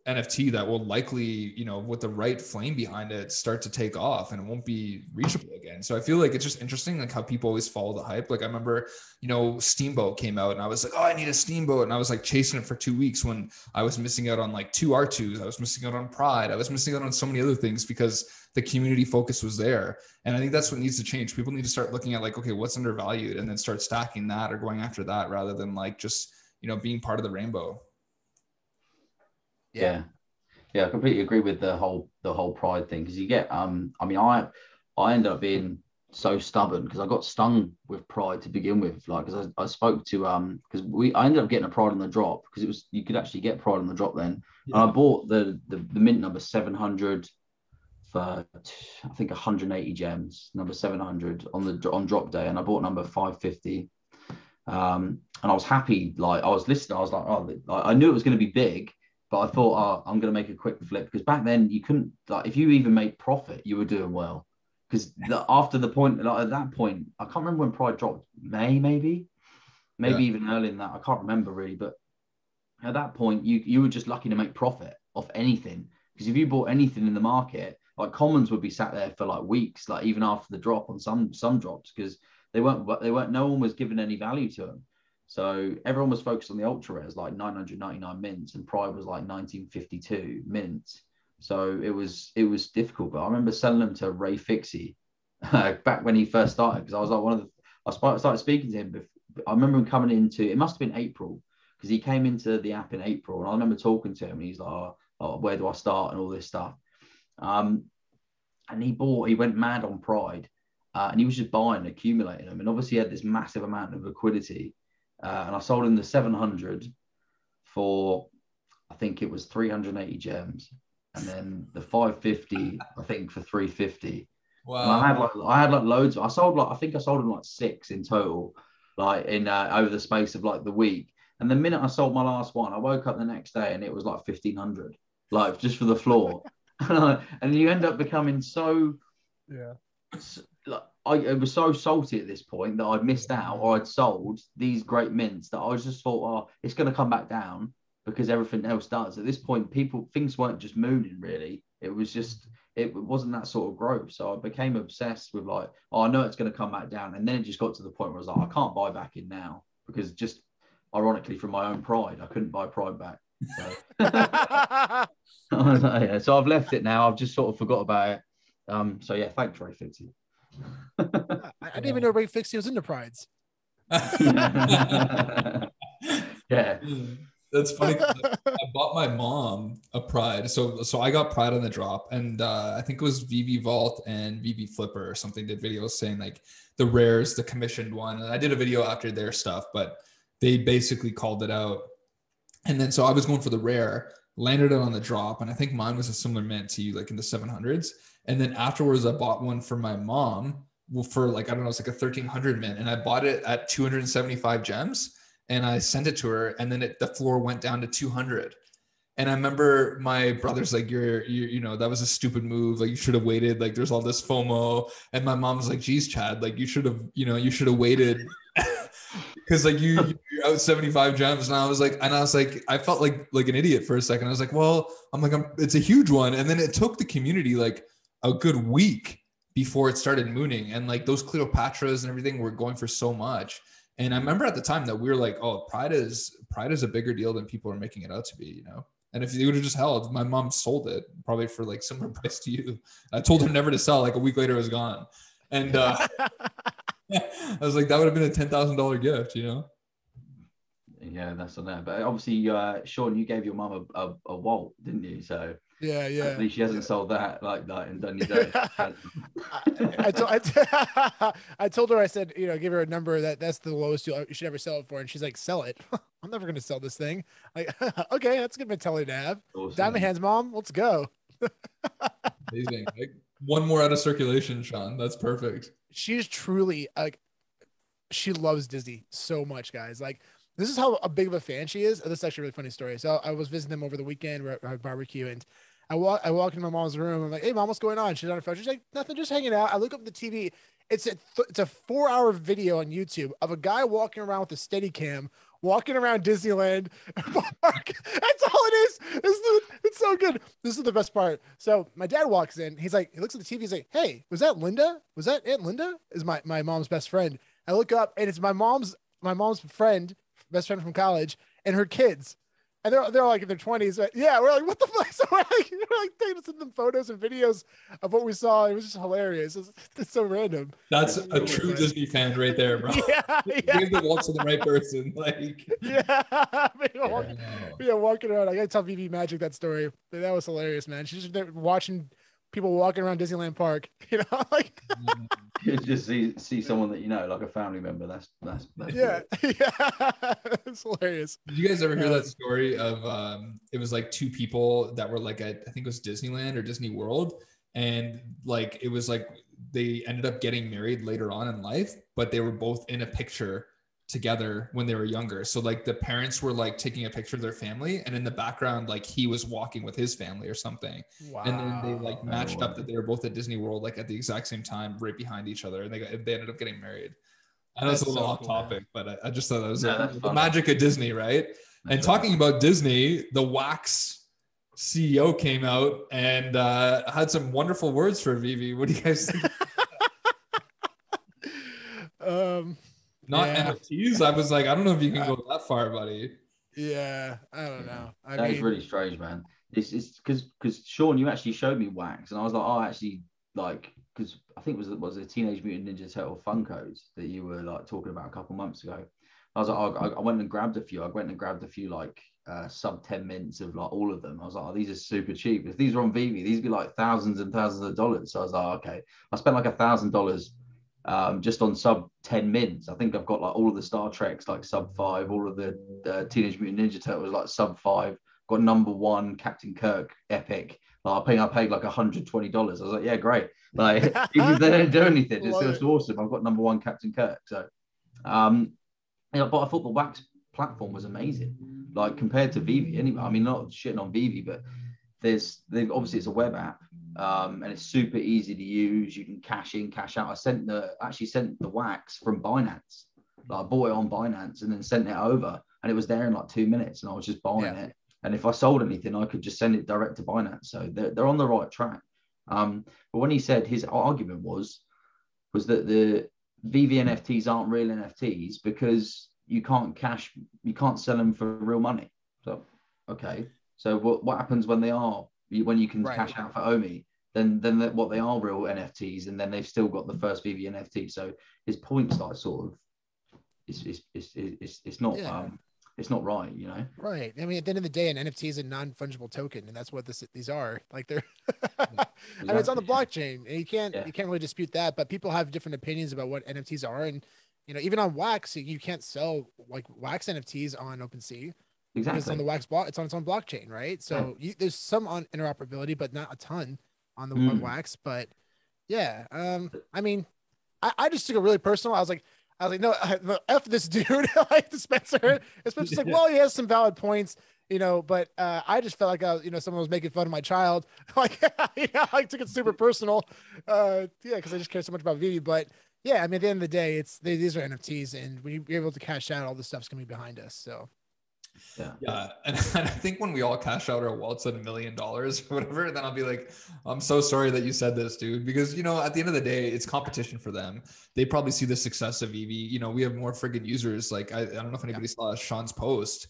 NFT that will likely, you know, with the right flame behind it, start to take off, and it won't be reachable again. So I feel like it's just interesting, like how people always follow the hype. Like I remember, you know, Steamboat came out and I was like, oh, I need a Steamboat. And I was like chasing it for 2 weeks when I was missing out on like 2 R2s. I was missing out on Pride. I was missing out on so many other things because the community focus was there. And I think that's what needs to change. People need to start looking at like, okay, what's undervalued, and then start stacking that or going after that, rather than like just, you know, being part of the rainbow. Yeah, I completely agree with the whole Pride thing, because you get I mean, I ended up being so stubborn because I got stung with Pride to begin with, like because I spoke to because I ended up getting a Pride on the drop, because it was, you could actually get Pride on the drop then. Yeah. And I bought the mint number 700 for I think 180 gems, number 700 on drop day, and I bought number 550. And I was happy, like I was listening, I was like, oh, I knew it was going to be big. But I thought, oh, I'm going to make a quick flip, because back then you couldn't, like, if you even made profit, you were doing well. Because after the point, like, at that point, I can't remember when Pride dropped, maybe even earlier than that. I can't remember really. But at that point, you were just lucky to make profit off anything. Because if you bought anything in the market, like commons would be sat there for like weeks, like even after the drop on some drops, because they weren't, no one was given any value to them. So everyone was focused on the ultra rares, like 999 mints, and Pride was like 1952 mints. So it was difficult. But I remember selling them to Ray Fixie back when he first started, because I was like I started speaking to him. I remember him coming into, it must have been April, because he came into the app in April, and I remember talking to him, and he's like, oh, where do I start and all this stuff. And he went mad on Pride, and he was just buying and accumulating them, and obviously he had this massive amount of liquidity. And I sold him the 700 for, I think it was 380 gems, and then the 550, I think, for 350. Wow! And I had like loads. I think I sold him like 6 in total, like in over the space of like the week. And the minute I sold my last one, I woke up the next day and it was like 1,500, like just for the floor. And you end up becoming so, like, I was so salty at this point that I'd missed out, or I'd sold these great mints, that I was just thought, oh, it's going to come back down. because everything else does. At this point, things weren't just mooning really. It wasn't that sort of growth. So I became obsessed with like, oh, I know it's going to come back down. And then it just got to the point where I was like, I can't buy back in now, because just ironically from my own pride, I couldn't buy pride back. So, yeah, so I've left it now. I've just sort of forgot about it. So yeah, thanks, Ray Fixie. I didn't even know Ray Fixie was into prides. Yeah. That's funny. I bought my mom a Pride. So I got Pride on the drop, and I think it was Veve Vault and Veve Flipper or something did videos saying like the rares, the commissioned one. And I did a video after their stuff, but they basically called it out. And then so I was going for the rare, landed it on the drop, and I think mine was a similar mint to you, like in the 700s. And then afterwards, I bought one for my mom for like, I don't know, it's like a 1300 mint, and I bought it at 275 gems. And I sent it to her, and then the floor went down to 200. And I remember my brother's like, you know, that was a stupid move. Like, you should have waited. Like, there's all this FOMO. And my mom's like, geez, Chad, like you should have waited because like you're out 75 gems. And I was like, I felt like an idiot for a second. I was like, well, it's a huge one. And then it took the community like a good week before it started mooning. And like those Cleopatras and everything were going for so much. And I remember at the time that we were like, oh, Pride is a bigger deal than people are making it out to be, you know? And if they would have just held, my mom sold it probably for like similar price to you. I told her never to sell. Like a week later, it was gone. And I was like, that would have been a $10,000 gift, you know? Yeah, that's on there. But obviously, Sean, you gave your mum a Walt, didn't you? So yeah. At least she hasn't sold that like that and done your day. I told her, I said, you know, give her a number that's the lowest you should ever sell it for, and she's like, sell it. I'm never gonna sell this thing. Like, okay, that's a good mentality to have. Awesome. Diamond hands, mom, let's go. Amazing. Like, one more out of circulation, Sean. That's perfect. She's truly like, she loves Disney so much, guys. Like, this is how big of a fan she is. This is actually a really funny story. So I was visiting them over the weekend. We're at barbecue, and I walk into my mom's room. I'm like, hey, mom, what's going on? She's on her phone. She's like, nothing, just hanging out. I look up at the TV. It's a 4-hour video on YouTube of a guy walking around with a Steadicam, walking around Disneyland Park. That's all it is. It's so good. This is the best part. So my dad walks in. He's like, he looks at the TV. He's like, hey, was that Linda? Was that Aunt Linda? Is my mom's best friend. I look up, and it's my mom's friend, best friend from college, and her kids. And they're like in their 20s. But yeah, we're like, what the fuck? So we're like taking them photos and videos of what we saw. It was just hilarious. It's so random. That's a true Disney fan right there, bro. Yeah. Give the Walt to the right person. Like, walking around. I gotta tell Veve Magic that story. That was hilarious, man. She's just there watching people walking around Disneyland Park. You know, like. You just see someone that you know, like a family member. That's yeah, good. yeah. It's hilarious. Did you guys ever hear that story of it was like two people that were like at, I think it was Disneyland or Disney World, and like it was like they ended up getting married later on in life, but they were both in a picture together when they were younger. So like the parents were like taking a picture of their family, and in the background like he was walking with his family or something. Wow. And then they like matched up that they were both at Disney World like at the exact same time, right behind each other, and they ended up getting married. I know it's a little off topic, but I just thought that was the magic of Disney, right? And talking about Disney, the Wax CEO came out and had some wonderful words for Veve. What do you guys think? Not NFTs. I was like, I don't know if you can go that far, buddy. Yeah, I don't know. That is really strange, man. It's because Sean, you actually showed me Wax, and I was like, oh, actually, like, because I think it was a Teenage Mutant Ninja Turtle Funkos that you were like talking about a couple months ago. I was like, I went and grabbed a few. I went and grabbed a few like sub 10 mints of like all of them. I was like, oh, these are super cheap. If these were on Veve, these would be like thousands and thousands of dollars. So I was like, okay. I spent like $1,000 just on sub 10 mints. I think I've got like all of the Star Treks like sub 5, all of the Teenage Mutant Ninja Turtles like sub 5. Got #1 Captain Kirk epic. Like, I paid like $120. I was like, yeah, great. Like, even if they don't do anything, it's just awesome. I've got #1 Captain Kirk. So, but I thought the Wax platform was amazing. Like compared to Veve, anyway. I mean, not shitting on Veve, but obviously it's a web app, and it's super easy to use. You can cash in, cash out. I actually sent the Wax from Binance. Like, I bought it on Binance and then sent it over. and it was there in like 2 minutes, and I was just buying it. And if I sold anything, I could just send it direct to Binance. So they're on the right track. But when he said, his argument was that the Veve NFTs aren't real NFTs because you can't sell them for real money. So okay, so what happens when you can cash out for OMI? Then what, they are real NFTs, and then they've still got the first Veve NFT. So his point's like sort of it's not it's not right, you know. Right. I mean, at the end of the day, an NFT is a non-fungible token, and that's what these are. Like, they're Exactly. I mean, it's on the blockchain, and you can't really dispute that. But people have different opinions about what NFTs are, and even on Wax, you can't sell like Wax NFTs on OpenSea. Exactly. Because it's on the Wax block, it's on its own blockchain, right? So there's some on interoperability, but not a ton on the on Wax. But yeah, I mean, I just took it really personal. I was like, no, F this dude, like the Spencer. Spencer's like, well, he has some valid points, but I just felt like someone was making fun of my child. Like, I took it super personal. Because I just care so much about Veve. But yeah, I mean, at the end of the day, these are NFTs, and when you're able to cash out, all this stuff's gonna be behind us. So yeah. And I think when we all cash out our Walt's at $1 million or whatever, then I'll be like, I'm so sorry that you said this, dude, because at the end of the day, it's competition for them. They probably see the success of Veve. We have more friggin' users. Like, I don't know if anybody saw Sean's post,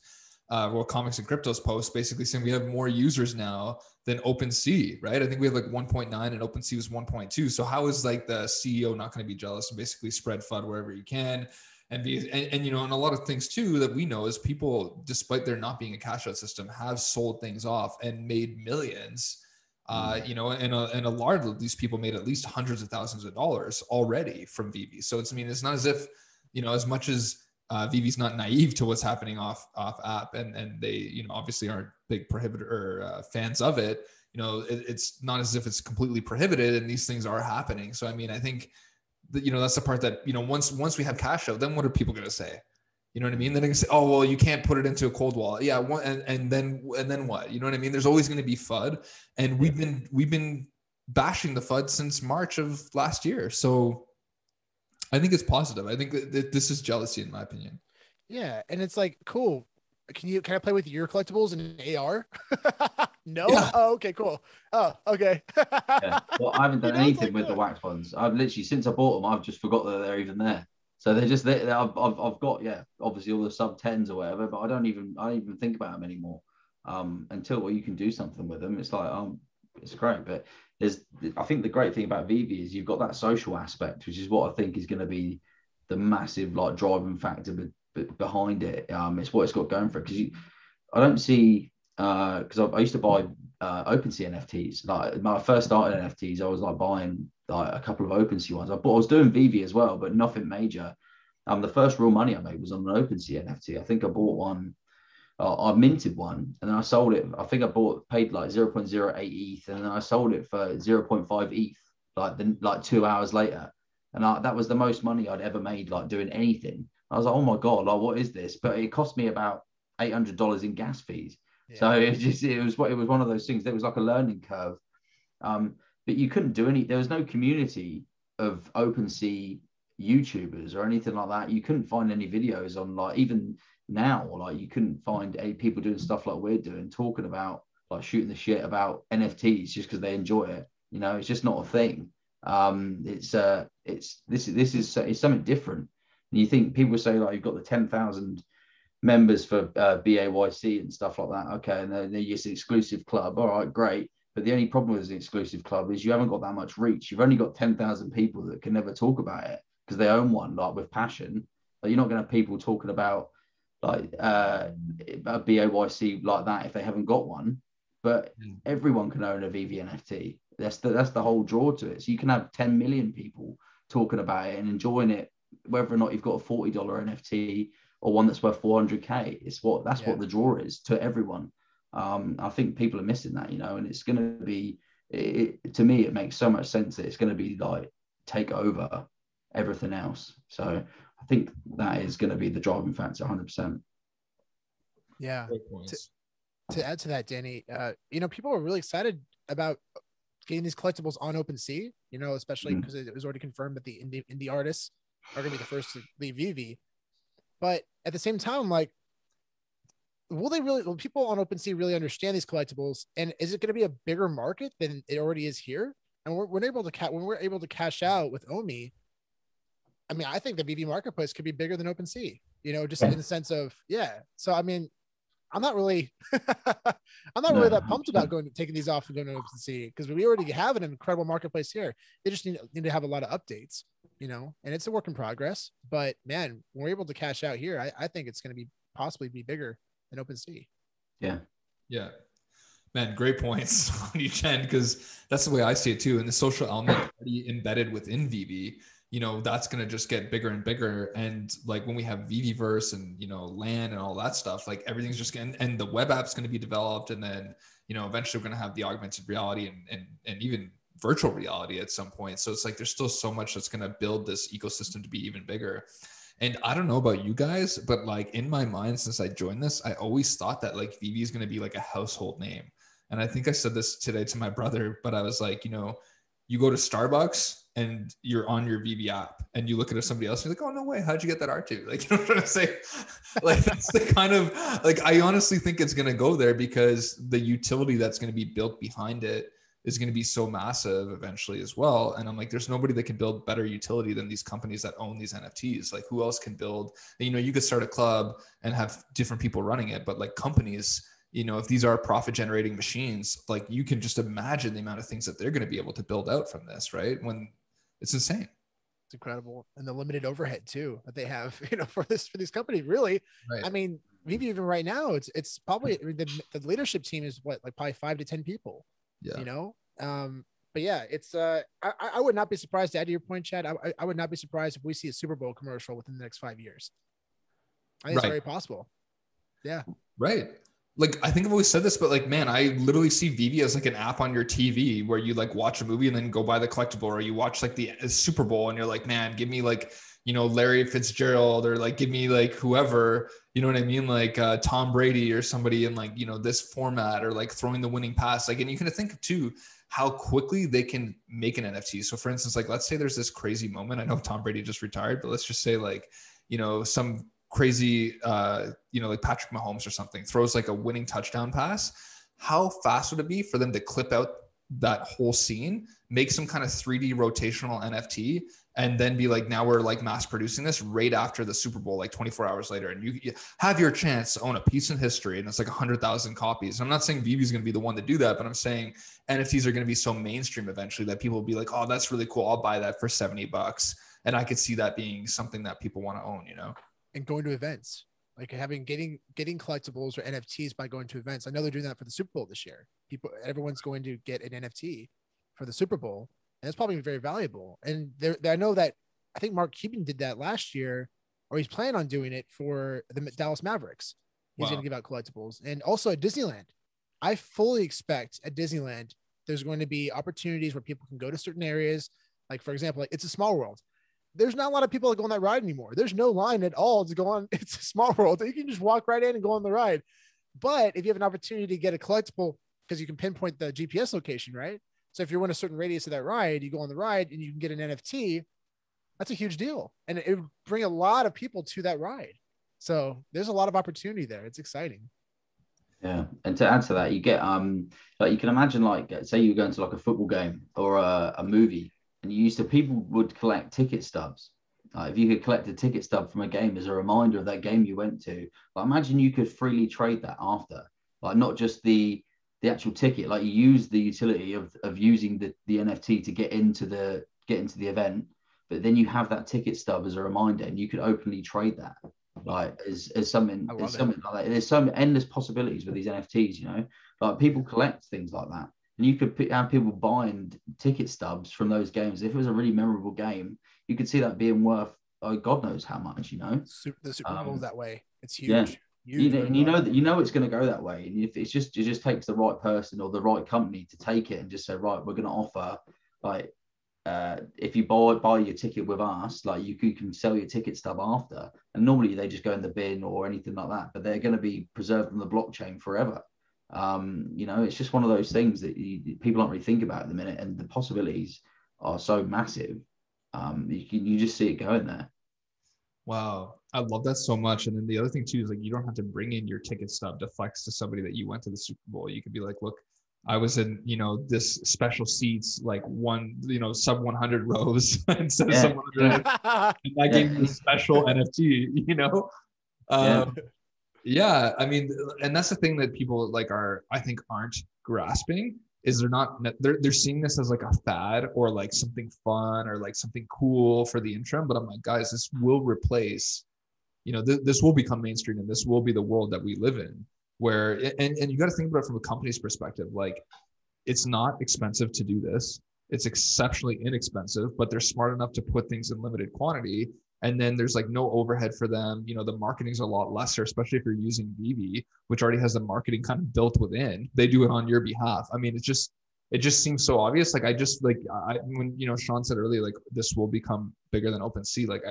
Comics and Crypto's post, basically saying we have more users now than OpenSea, right? I think we have like 1.9 and OpenSea was 1.2. So how is like the CEO not going to be jealous and basically spread FUD wherever you can? And a lot of things too that we know is people, despite there not being a cash out system, have sold things off and made millions. And a lot of these people made at least hundreds of thousands of dollars already from Veve. So it's not as if, as much as Veve's not naive to what's happening off app, and they, obviously aren't big prohibitor or fans of it. It's not as if it's completely prohibited, and these things are happening. So, I mean, I think that's the part that, once we have cash out, then what are people going to say? You know what I mean? Then they can say, oh, well, you can't put it into a cold wallet. Yeah. And then what? You know what I mean? There's always going to be FUD. And we've been bashing the FUD since March of last year. So I think it's positive. I think that this is jealousy, in my opinion. Yeah. And it's like, cool. Can I play with your collectibles in AR? No. Yeah. Oh, okay, cool. Oh, okay. Well, I haven't done anything with the Wax ones. I've literally, since I bought them, I've just forgot that they're even there. So they're just there. I've got obviously all the sub 10s or whatever, but I don't even think about them anymore. Until you can do something with them, it's like it's great. But I think the great thing about Veve is you've got that social aspect, which is what I think is going to be the massive like driving factor behind it. It's what it's got going for it, because I don't see because I used to buy OpenSea NFTs. Like when I first started NFTs, I was like buying like a couple of OpenSea ones. I was doing Veve as well, but nothing major. The first real money I made was on an OpenSea NFT. I think I bought one. I minted one, and then I sold it. I think I paid like 0.08 ETH, and then I sold it for 0.5 ETH like 2 hours later. And that was the most money I'd ever made like doing anything. I was like, oh my God, like what is this? But it cost me about $800 in gas fees. Yeah. So it was one of those things. There was like a learning curve. But you couldn't do there was no community of OpenSea YouTubers or anything like that. You couldn't find any videos on, like, even now, like you couldn't find people doing stuff like we're doing, talking about like shooting the shit about NFTs just because they enjoy it. It's just not a thing. It's something different. And you think people say like you've got the 10,000 members for BAYC and stuff like that. Okay, and they're just an exclusive club. All right, great. But the only problem with an exclusive club is you haven't got that much reach. You've only got 10,000 people that can never talk about it because they own one, like with passion. But you're not going to have people talking about like a BAYC like that if they haven't got one. But everyone can own a Veve NFT. That's the whole draw to it. So you can have 10 million people talking about it and enjoying it, whether or not you've got a $40 NFT or one that's worth 400K. That's what the draw is to everyone. I think people are missing that, and it's going to be, to me, it makes so much sense that it's going to be like take over everything else. So I think that is going to be the driving factor 100%. Yeah. To add to that, Danny, people are really excited about getting these collectibles on OpenSea, especially because it was already confirmed that the indie artists are going to be the first to leave Veve. But at the same time, like, will people on OpenSea really understand these collectibles? And is it going to be a bigger market than it already is here? And when we're able to cash out with Omi, I mean, I think the BB marketplace could be bigger than OpenSea, just in the sense of, yeah. So, I mean, I'm not really that pumped about taking these off and going to OpenSea, because we already have an incredible marketplace here. They just need to have a lot of updates, and it's a work in progress. But man, when we're able to cash out here, I think it's going to possibly be bigger than OpenSea. Yeah. Yeah. Man, great points on each end, because that's the way I see it too. And the social element already embedded within Veve, that's going to just get bigger and bigger. And like when we have Veveverse and, LAN and all that stuff, like everything's just going, and the web app's going to be developed. And then, eventually we're going to have the augmented reality and even virtual reality at some point. So it's like, there's still so much that's going to build this ecosystem to be even bigger. And I don't know about you guys, but like in my mind, since I joined this, I always thought that like Veve is going to be like a household name. And I think I said this today to my brother, but I was like, you go to Starbucks and you're on your Veve app and you look at somebody else and you're like, oh, no way. How'd you get that R2? Like, you know what I'm trying to say? Like, that's the kind of, like, I honestly think it's going to go there, because the utility that's going to be built behind it is going to be so massive eventually as well. And I'm like, there's nobody that can build better utility than these companies that own these NFTs. Like, who else can build, you could start a club and have different people running it, but like companies, if these are profit generating machines, like you can just imagine the amount of things that they're going to be able to build out from this, right? When it's insane. It's incredible. And the limited overhead too, that they have, for these companies, really. Right. I mean, Veve even right now, it's probably the leadership team is probably 5 to 10 people, but yeah, it's, I would not be surprised, to add to your point, Chad. I would not be surprised if we see a Super Bowl commercial within the next 5 years. I think it's very possible. Yeah. Right. Like, I think I've always said this, but like, man, I literally see Veve as like an app on your TV where you like watch a movie and then go buy the collectible, or you watch like the Super Bowl and you're like, man, give me like, Larry Fitzgerald, or like, give me like whoever, you know what I mean? Like Tom Brady or somebody in like, this format, or like throwing the winning pass. Like, and you can think too, how quickly they can make an NFT. So for instance, like, let's say there's this crazy moment. I know Tom Brady just retired, but let's just say like, some crazy, like Patrick Mahomes or something throws like a winning touchdown pass. How fast would it be for them to clip out that whole scene, make some kind of 3D rotational NFT, and then be like, now we're like mass producing this right after the Super Bowl, like 24 hours later, and you have your chance to own a piece in history, and it's like 100,000 copies. I'm not saying Veve is going to be the one to do that, but I'm saying NFTs are going to be so mainstream eventually that people will be like, oh, that's really cool, I'll buy that for $70. And I could see that being something that people want to own, And going to events, like getting collectibles or NFTs by going to events. I know they're doing that for the Super Bowl this year. Everyone's going to get an NFT for the Super Bowl, and it's probably very valuable. And I know that, I think Mark Cuban did that last year, or he's planning on doing it for the Dallas Mavericks. He's going to give out collectibles. And also at Disneyland, I fully expect at Disneyland, there's going to be opportunities where people can go to certain areas. Like, for example, like It's a Small World. There's not a lot of people that go on that ride anymore. There's no line at all to go on. It's a Small World. You can just walk right in and go on the ride. But if you have an opportunity to get a collectible, because you can pinpoint the GPS location, right? So if you're in a certain radius of that ride, you go on the ride and you can get an NFT. That's a huge deal. And it would bring a lot of people to that ride. So there's a lot of opportunity there. It's exciting. Yeah. And to add to that, you get, like you can imagine, like, say you're going to like a football game or a movie, and people would collect ticket stubs. If you could collect a ticket stub from a game as a reminder of that game you went to, like, imagine you could freely trade that after, like not just the actual ticket, like you use the utility of using the NFT to get into the event, but then you have that ticket stub as a reminder, and you could openly trade that, like as something like that. There's so endless possibilities with these NFTs, like people collect things like that. And you could have people buying ticket stubs from those games. If it was a really memorable game, you could see that being worth God knows how much. The Super Bowl is that way. It's huge. Yeah. Huge, and you know it's going to go that way. And if it just takes the right person or the right company to take it and just say, right, we're going to offer, like, if you buy your ticket with us, like you can sell your ticket stub after. And normally they just go in the bin or anything like that, but they're going to be preserved on the blockchain forever. It's just one of those things that people aren't really thinking about at the minute, and the possibilities are so massive. You just see it going there. Wow. I love that so much. And then the other thing too is like you don't have to bring in your ticket stub to flex to somebody that you went to the Super Bowl. You could be like, look, I was in, this special seats, like one, sub 100 rows instead of sub 100. And that gave me a special NFT, Um, yeah, I mean, and that's the thing that people like I think aren't grasping is they're seeing this as like a fad or like something fun or like something cool for the interim. But I'm like, guys, this will replace, this will become mainstream and this will be the world that we live in where, and you got to think about it from a company's perspective. Like it's not expensive to do this. It's exceptionally inexpensive, but they're smart enough to put things in limited quantity. And then there's like no overhead for them. The marketing's a lot lesser, especially if you're using Veve, which already has the marketing kind of built within. They do it on your behalf. I mean, it just seems so obvious. Like when Sean said earlier, like this will become bigger than OpenSea. Like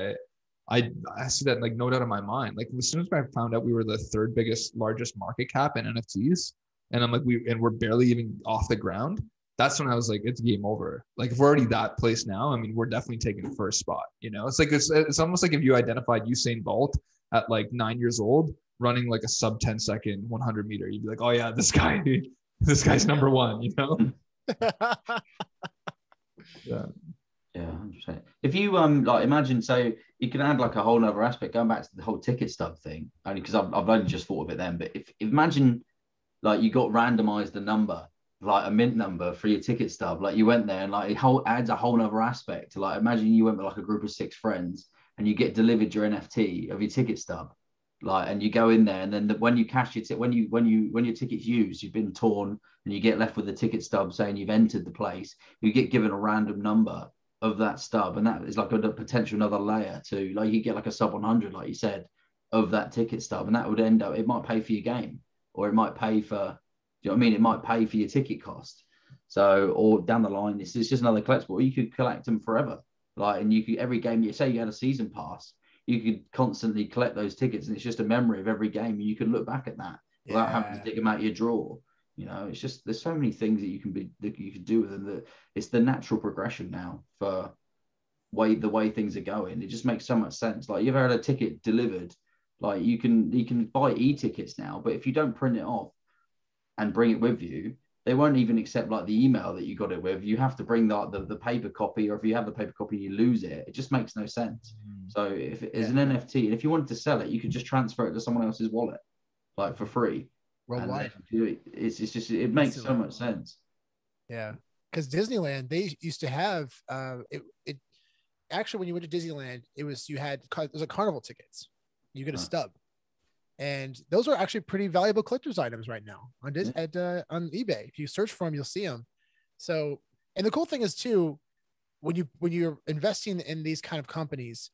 I see that like no doubt in my mind. Like as soon as I found out we were the third largest market cap in NFTs, and I'm like we're barely even off the ground. That's when I was like, it's game over. Like if we're already that place now, I mean, we're definitely taking the first spot. It's like it's almost like if you identified Usain Bolt at like 9 years old running like a sub 10-second 100 meter, you'd be like, oh yeah, this guy's number one. Yeah. Yeah, 100%. If you like imagine, so you can add like a whole other aspect going back to the whole ticket stub thing, only because I've only just thought of it then. But if imagine like you got randomized a number, like a mint number for your ticket stub, like you went there and like it adds a whole other aspect to like imagine you went with like a group of 6 friends and you get delivered your NFT of your ticket stub, like and you go in there and then when you cash your when your ticket's used, you've been torn and you get left with the ticket stub saying you've entered the place, you get given a random number of that stub, and that is like a potential another layer to like you get like a sub 100 like you said of that ticket stub, and that would end up, it might pay for your game or it might pay for, you know what I mean, it might pay for your ticket cost. So or down the line it's just another collectible. You could collect them forever, like, and you could every game, you say you had a season pass, you could constantly collect those tickets and it's just a memory of every game and you could look back at that without having to dig them out of your drawer. It's just there's so many things that you can do with them that it's the natural progression now for the way things are going. It just makes so much sense. Like you've had a ticket delivered, like you can buy e-tickets now, but if you don't print it off and bring it with you, they won't even accept like the email that you got it with. You have to bring the paper copy, or if you have the paper copy, you lose it. It just makes no sense. So if it is an NFT, and if you wanted to sell it, you could just transfer it to someone else's wallet, like for free. Worldwide. It's just it makes so much sense. Yeah, because Disneyland, they used to have it actually when you went to Disneyland, it was like carnival tickets. You get a stub, and those are actually pretty valuable collector's items right now on on eBay. If you search for them, you'll see them. So, and the cool thing is too, when you're investing in these kind of companies,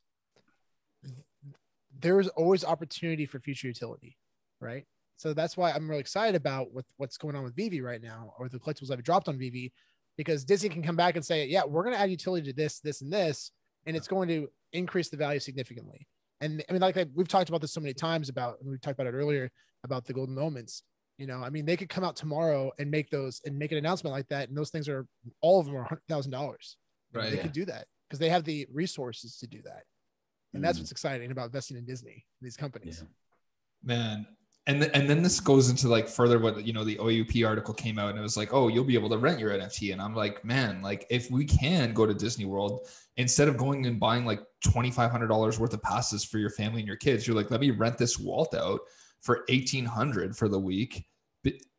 there is always opportunity for future utility, right? So that's why I'm really excited about what's going on with Veve right now, or the collectibles I've dropped on Veve, because Disney can come back and say, yeah, we're going to add utility to this, this, and this, and it's going to increase the value significantly. And I mean, we've talked about this so many times we talked about it earlier about the golden moments. I mean, they could come out tomorrow and make an announcement like that, and those things all of them are $100,000. Right. They could do that because they have the resources to do that. And that's what's exciting about investing in Disney, these companies. Yeah. Man. And then this goes into like further what, the OUP article came out and it was like, oh, you'll be able to rent your NFT. And I'm like, man, like if we can go to Disney World, instead of going and buying like $2,500 worth of passes for your family and your kids, you're like, let me rent this Walt out for $1,800 for the week.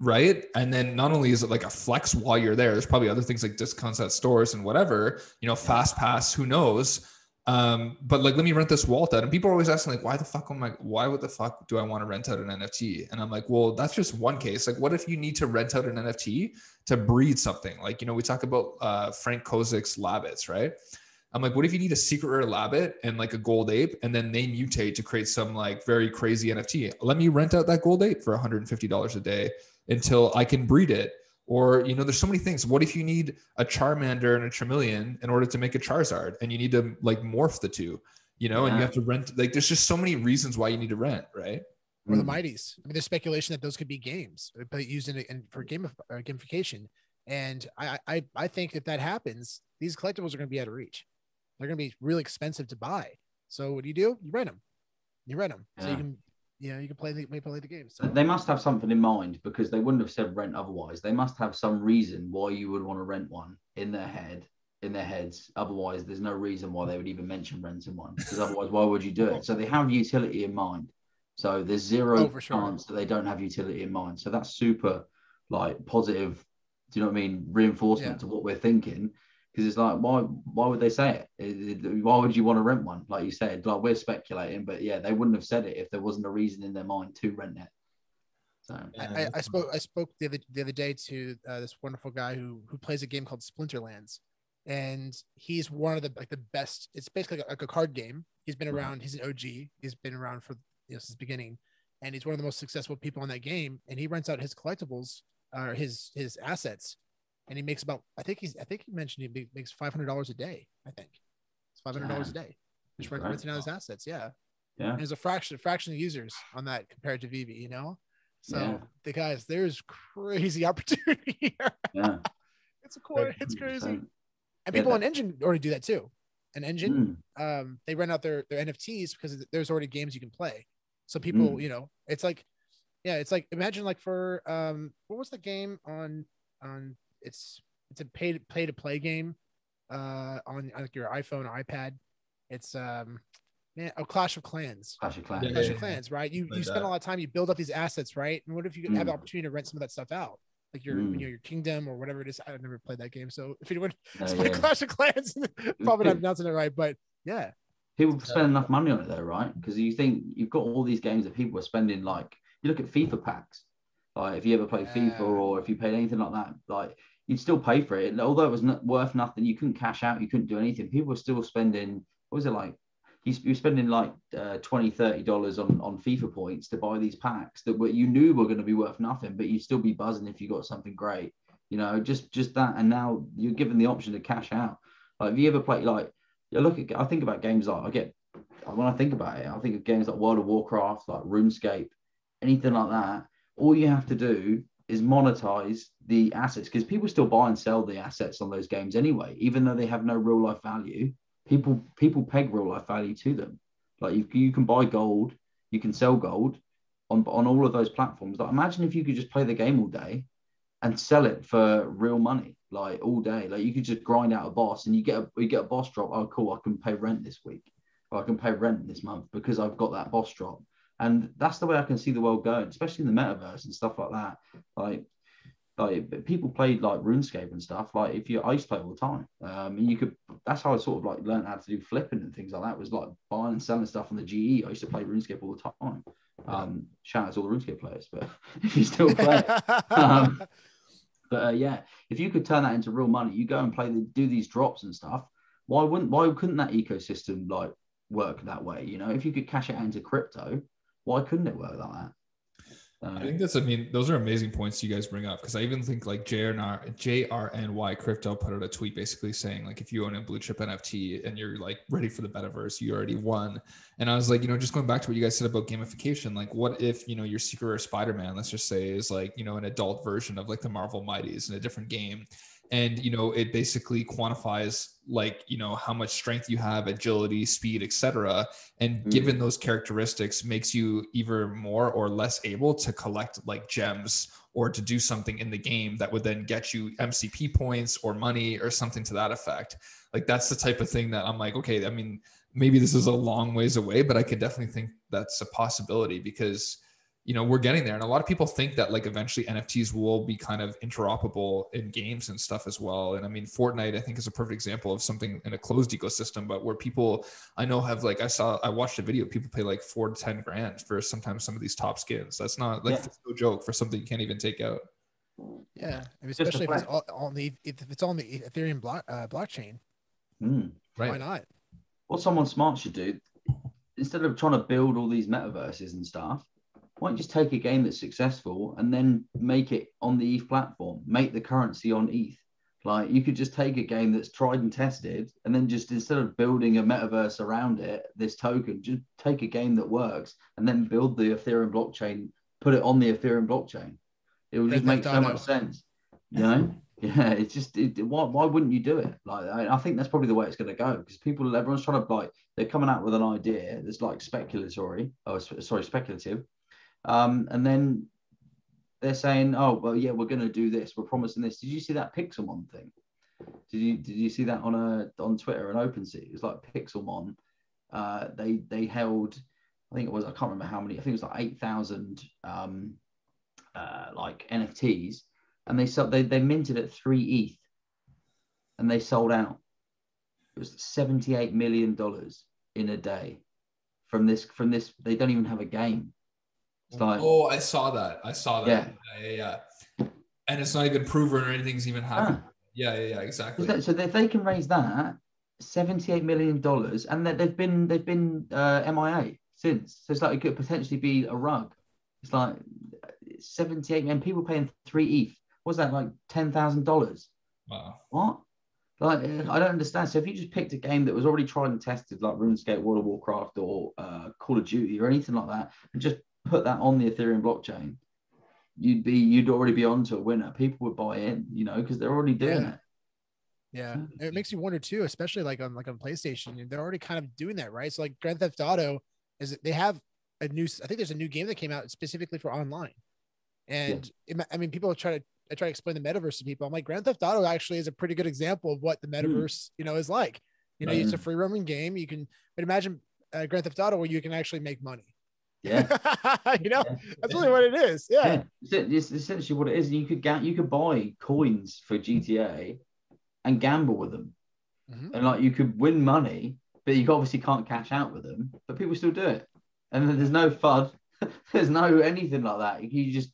Right. And then not only is it like a flex while you're there, there's probably other things like discounts at stores and whatever, fast pass, who knows? But like, let me rent this Walt out. And people are always asking like, why the fuck do I want to rent out an NFT? And I'm like, well, that's just one case. Like, what if you need to rent out an NFT to breed something? Like, we talk about Frank Kozik's Labbits, right? I'm like, what if you need a secret rare Labbit and like a gold ape, and then they mutate to create some like very crazy NFT? Let me rent out that gold ape for $150 a day until I can breed it. Or, there's so many things. What if you need a Charmander and a Charmeleon in order to make a Charizard, and you need to like morph the two, and you have to rent, like, there's just so many reasons why you need to rent, right? Or the Mighties. I mean, there's speculation that those could be games, but used for gamification. And I think if that happens, these collectibles are going to be out of reach. They're going to be really expensive to buy. So what do? You rent them. You rent them, so you can you can play the game. So they must have something in mind, because they wouldn't have said rent otherwise. They must have some reason why you would want to rent one in their heads. Otherwise, there's no reason why they would even mention renting one, because otherwise, why would you do it? So they have utility in mind. So there's zero chance that they don't have utility in mind. So that's super like positive. Do you know what I mean? Reinforcement to what we're thinking. Because it's like, why would they say it? Why would you want to rent one? Like you said, like we're speculating, but yeah, they wouldn't have said it if there wasn't a reason in their mind to rent it. So I spoke the other day to this wonderful guy who plays a game called Splinterlands, and he's one of the best. It's basically like a card game. He's been around. He's an OG. He's been around for since the beginning, and he's one of the most successful people in that game. And he rents out his collectibles, or his assets. And he makes about, I think he mentioned he makes $500 a day. I think it's $500 a day. Just renting out his assets. Yeah. And there's a fraction of users on that compared to Veve, So the guys, there's crazy opportunity here. Yeah. It's crazy. And people on Engine already do that too. An Engine, they rent out their NFTs because there's already games you can play. So people, it's like, imagine like for, what was the game on it's a pay to play game on like your iPhone or iPad. It's Clash of Clans. Clash of Clans, right? You spend a lot of time, you build up these assets, right? And what if you could have the opportunity to rent some of that stuff out? Like your kingdom or whatever it is. I've never played that game. So if anyone played Clash of Clans, probably not announcing it right, but yeah. People spend enough money on it though, right? Because you think you've got all these games that people are spending, like you look at FIFA packs. Like if you ever played FIFA or if you paid anything like that, like you'd still pay for it. Although it was worth nothing, you couldn't cash out, you couldn't do anything. People were still spending, what was it like? You're spending like $20, $30 on FIFA points to buy these packs that you knew were going to be worth nothing, but you'd still be buzzing if you got something great. Just that. And now you're given the option to cash out. Like, have you ever played, like, I think about games like, when I think about it, I think of games like World of Warcraft, like RuneScape, anything like that. All you have to do is monetize the assets, because people still buy and sell the assets on those games anyway, even though they have no real life value. People peg real life value to them. Like you can buy gold, you can sell gold on all of those platforms. Like imagine if you could just play the game all day and sell it for real money, like all day. Like you could just grind out a boss and you get a boss drop. Oh, cool, I can pay rent this week, or I can pay rent this month because I've got that boss drop. And that's the way I can see the world going, especially in the metaverse and stuff like that. Like people played like RuneScape and stuff. Like I used to play all the time. And that's how I sort of like learned how to do flipping and things like that, was like buying and selling stuff on the GE. I used to play RuneScape all the time. Shout out to all the RuneScape players, but if you still play it. If you could turn that into real money, you go and do these drops and stuff. Why couldn't that ecosystem like work that way? If you could cash it out into crypto, why couldn't it work like that? I think those are amazing points you guys bring up, because I even think like JRNY Crypto put out a tweet basically saying, like, if you own a blue chip NFT and you're like ready for the metaverse, you already won. And I was like, just going back to what you guys said about gamification, like what if, your Secret Rare Spider-Man, let's just say, is like, an adult version of like the Marvel Mighties in a different game. And, it basically quantifies like, how much strength you have, agility, speed, etc. And given those characteristics, makes you either more or less able to collect like gems or to do something in the game that would then get you MCP points or money or something to that effect. Like that's the type of thing that I'm like, okay, maybe this is a long ways away, but I could definitely think that's a possibility, because we're getting there. And a lot of people think that like eventually NFTs will be kind of interoperable in games and stuff as well. And Fortnite, I think, is a perfect example of something in a closed ecosystem, but where people I know have like, I watched a video, people pay like $4 to $10 grand for sometimes some of these top skins. That's not like no joke for something you can't even take out. Yeah. Especially if it's on the Ethereum blockchain. Right. Why not? What someone smart should do, instead of trying to build all these metaverses and stuff, why don't you just take a game that's successful and then make it on the ETH platform, make the currency on ETH. Like you could just take a game that's tried and tested, and then just, instead of building a metaverse around it, this token, just take a game that works and then build the Ethereum blockchain, put it on the Ethereum blockchain. It would just make so much sense, Yeah, it's just why wouldn't you do it? Like I think that's probably the way it's going to go because everyone's trying to like they're coming out with an idea that's like speculative, and then they're saying, oh well, yeah, we're going to do this, we're promising this. Did you see that Pixelmon thing? Did you see that on Twitter and OpenSea? It was like Pixelmon. They held, I think it was, I can't remember how many. I think it was like 8,000 like NFTs, and they minted at 3 ETH, and they sold out. It was $78 million in a day from this. They don't even have a game. It's like, oh, I saw that. Yeah. Yeah. And it's not even proven or anything's even happened. Yeah, exactly. So if they can raise that $78 million, and they've been MIA since, so it's like it could potentially be a rug. It's like 78 and people paying 3 ETH. What's that, like $10,000? Wow. What? Like, I don't understand. So if you just picked a game that was already tried and tested, like RuneScape, World of Warcraft, or Call of Duty, or anything like that, and just put that on the Ethereum blockchain, you'd already be onto a winner. People would buy in, because they're already doing it. Yeah, it makes you wonder too, especially like on PlayStation. They're already kind of doing that, right? So like Grand Theft Auto they have I think there's a new game that came out specifically for online, and I mean, I try to explain the metaverse to people. I'm like, Grand Theft Auto actually is a pretty good example of what the metaverse, is like. It's a free roaming game. But imagine Grand Theft Auto where you can actually make money. Yeah, that's really what it is. Yeah. It's essentially what it is. You could buy coins for GTA and gamble with them, and like you could win money, but you obviously can't cash out with them. But people still do it, and then there's no FUD, there's no anything like that.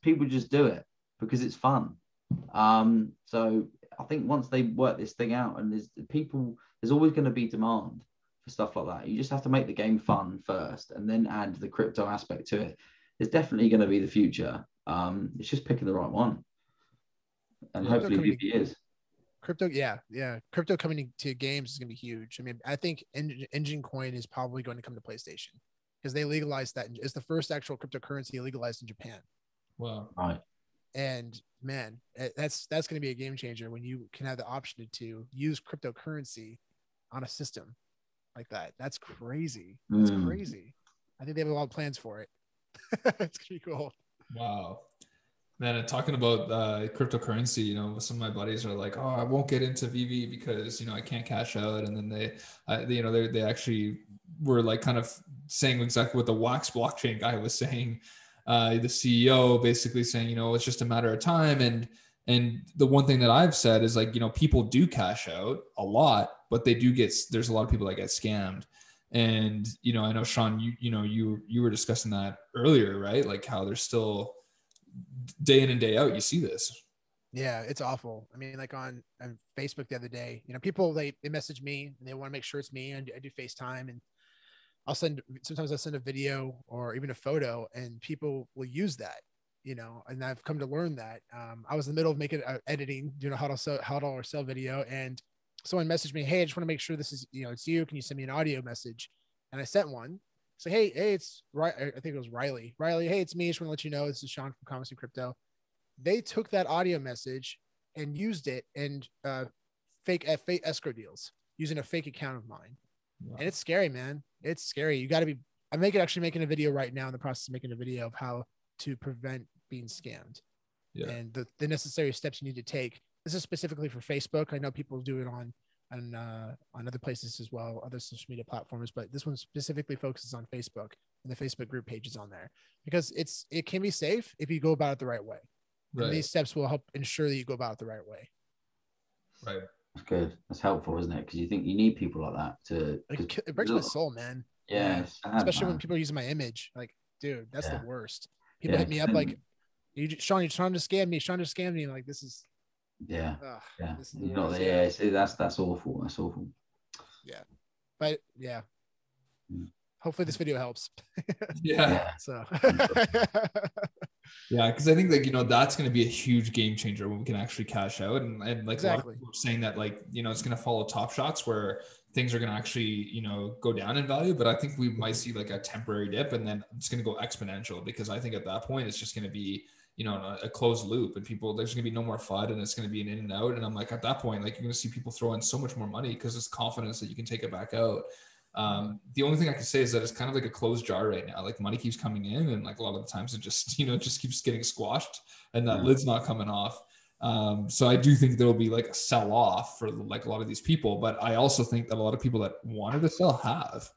People just do it because it's fun. So I think once they work this thing out, and there's always going to be demand for stuff like that. You just have to make the game fun first, and then add the crypto aspect to it. It's definitely going to be the future. It's just picking the right one, and hopefully Veve is. Crypto, yeah. Crypto coming to games is going to be huge. I mean, I think Engine Coin is probably going to come to PlayStation because they legalized that. It's the first actual cryptocurrency legalized in Japan. Wow. Right. And man, that's going to be a game changer when you can have the option to use cryptocurrency on a system like that. That's crazy. That's crazy. I think they have a lot of plans for it. It's going to be cool. Wow. Man, talking about cryptocurrency, some of my buddies are like, "Oh, I won't get into Veve because I can't cash out." And then they actually were like kind of saying exactly what the Wax blockchain guy was saying. The CEO basically saying, it's just a matter of time. And the one thing that I've said is like, people do cash out a lot, but there's a lot of people that get scammed. And I know Sean, you were discussing that earlier, right? Like how there's still day in and day out, you see this. Yeah, it's awful. I mean, like on Facebook the other day, people, they message me and they want to make sure it's me. I do FaceTime, and sometimes I'll send a video or even a photo, and people will use that, and I've come to learn that. I was in the middle of making editing, doing a huddle or sell video, and someone messaged me, "Hey, I just want to make sure this is, it's you. Can you send me an audio message?" And I sent one. So, hey, it's right. I think it was Riley. Hey, it's me. I just want to let you know this is Sean from Commerce and Crypto. They took that audio message and used it in fake escrow deals using a fake account of mine. Wow. And it's scary, man. It's scary. You got to be. I'm actually making a video right now, in the process of making a video of how to prevent being scammed, and the necessary steps you need to take. This is specifically for Facebook. I know people do it on other places as well, other social media platforms, but this one specifically focuses on Facebook and the Facebook group pages on there because it can be safe if you go about it the right way. Right. And these steps will help ensure that you go about it the right way. Right. That's good. That's helpful, isn't it? Because you think you need people like that to. It breaks my soul, man. Yeah. Especially when people are using my image. Like, dude, that's the worst. People hit me up like, Sean, you're trying to scam me. Sean, to scam me. Like, this is. Yeah. That's awful. That's awful. Yeah. But yeah. Hopefully this video helps. Yeah. So. Yeah, because I think that's going to be a huge game changer when we can actually cash out, and like exactly. A lot of people are saying that it's going to follow Top Shots where things are going to actually go down in value, but I think we might see like a temporary dip, and then it's going to go exponential because I think at that point it's just going to be you know, a closed loop, and people, there's going to be no more FUD, and it's going to be an in and out. And I'm like, at that point, like, you're going to see people throw in so much more money because it's confidence that you can take it back out. The only thing I can say is that it's kind of like a closed jar right now. Like, money keeps coming in, and like a lot of the times it just, you know, it just keeps getting squashed, and that lid's not coming off. So I do think there'll be like a sell off for like a lot of these people, but I also think that a lot of people that wanted to sell have,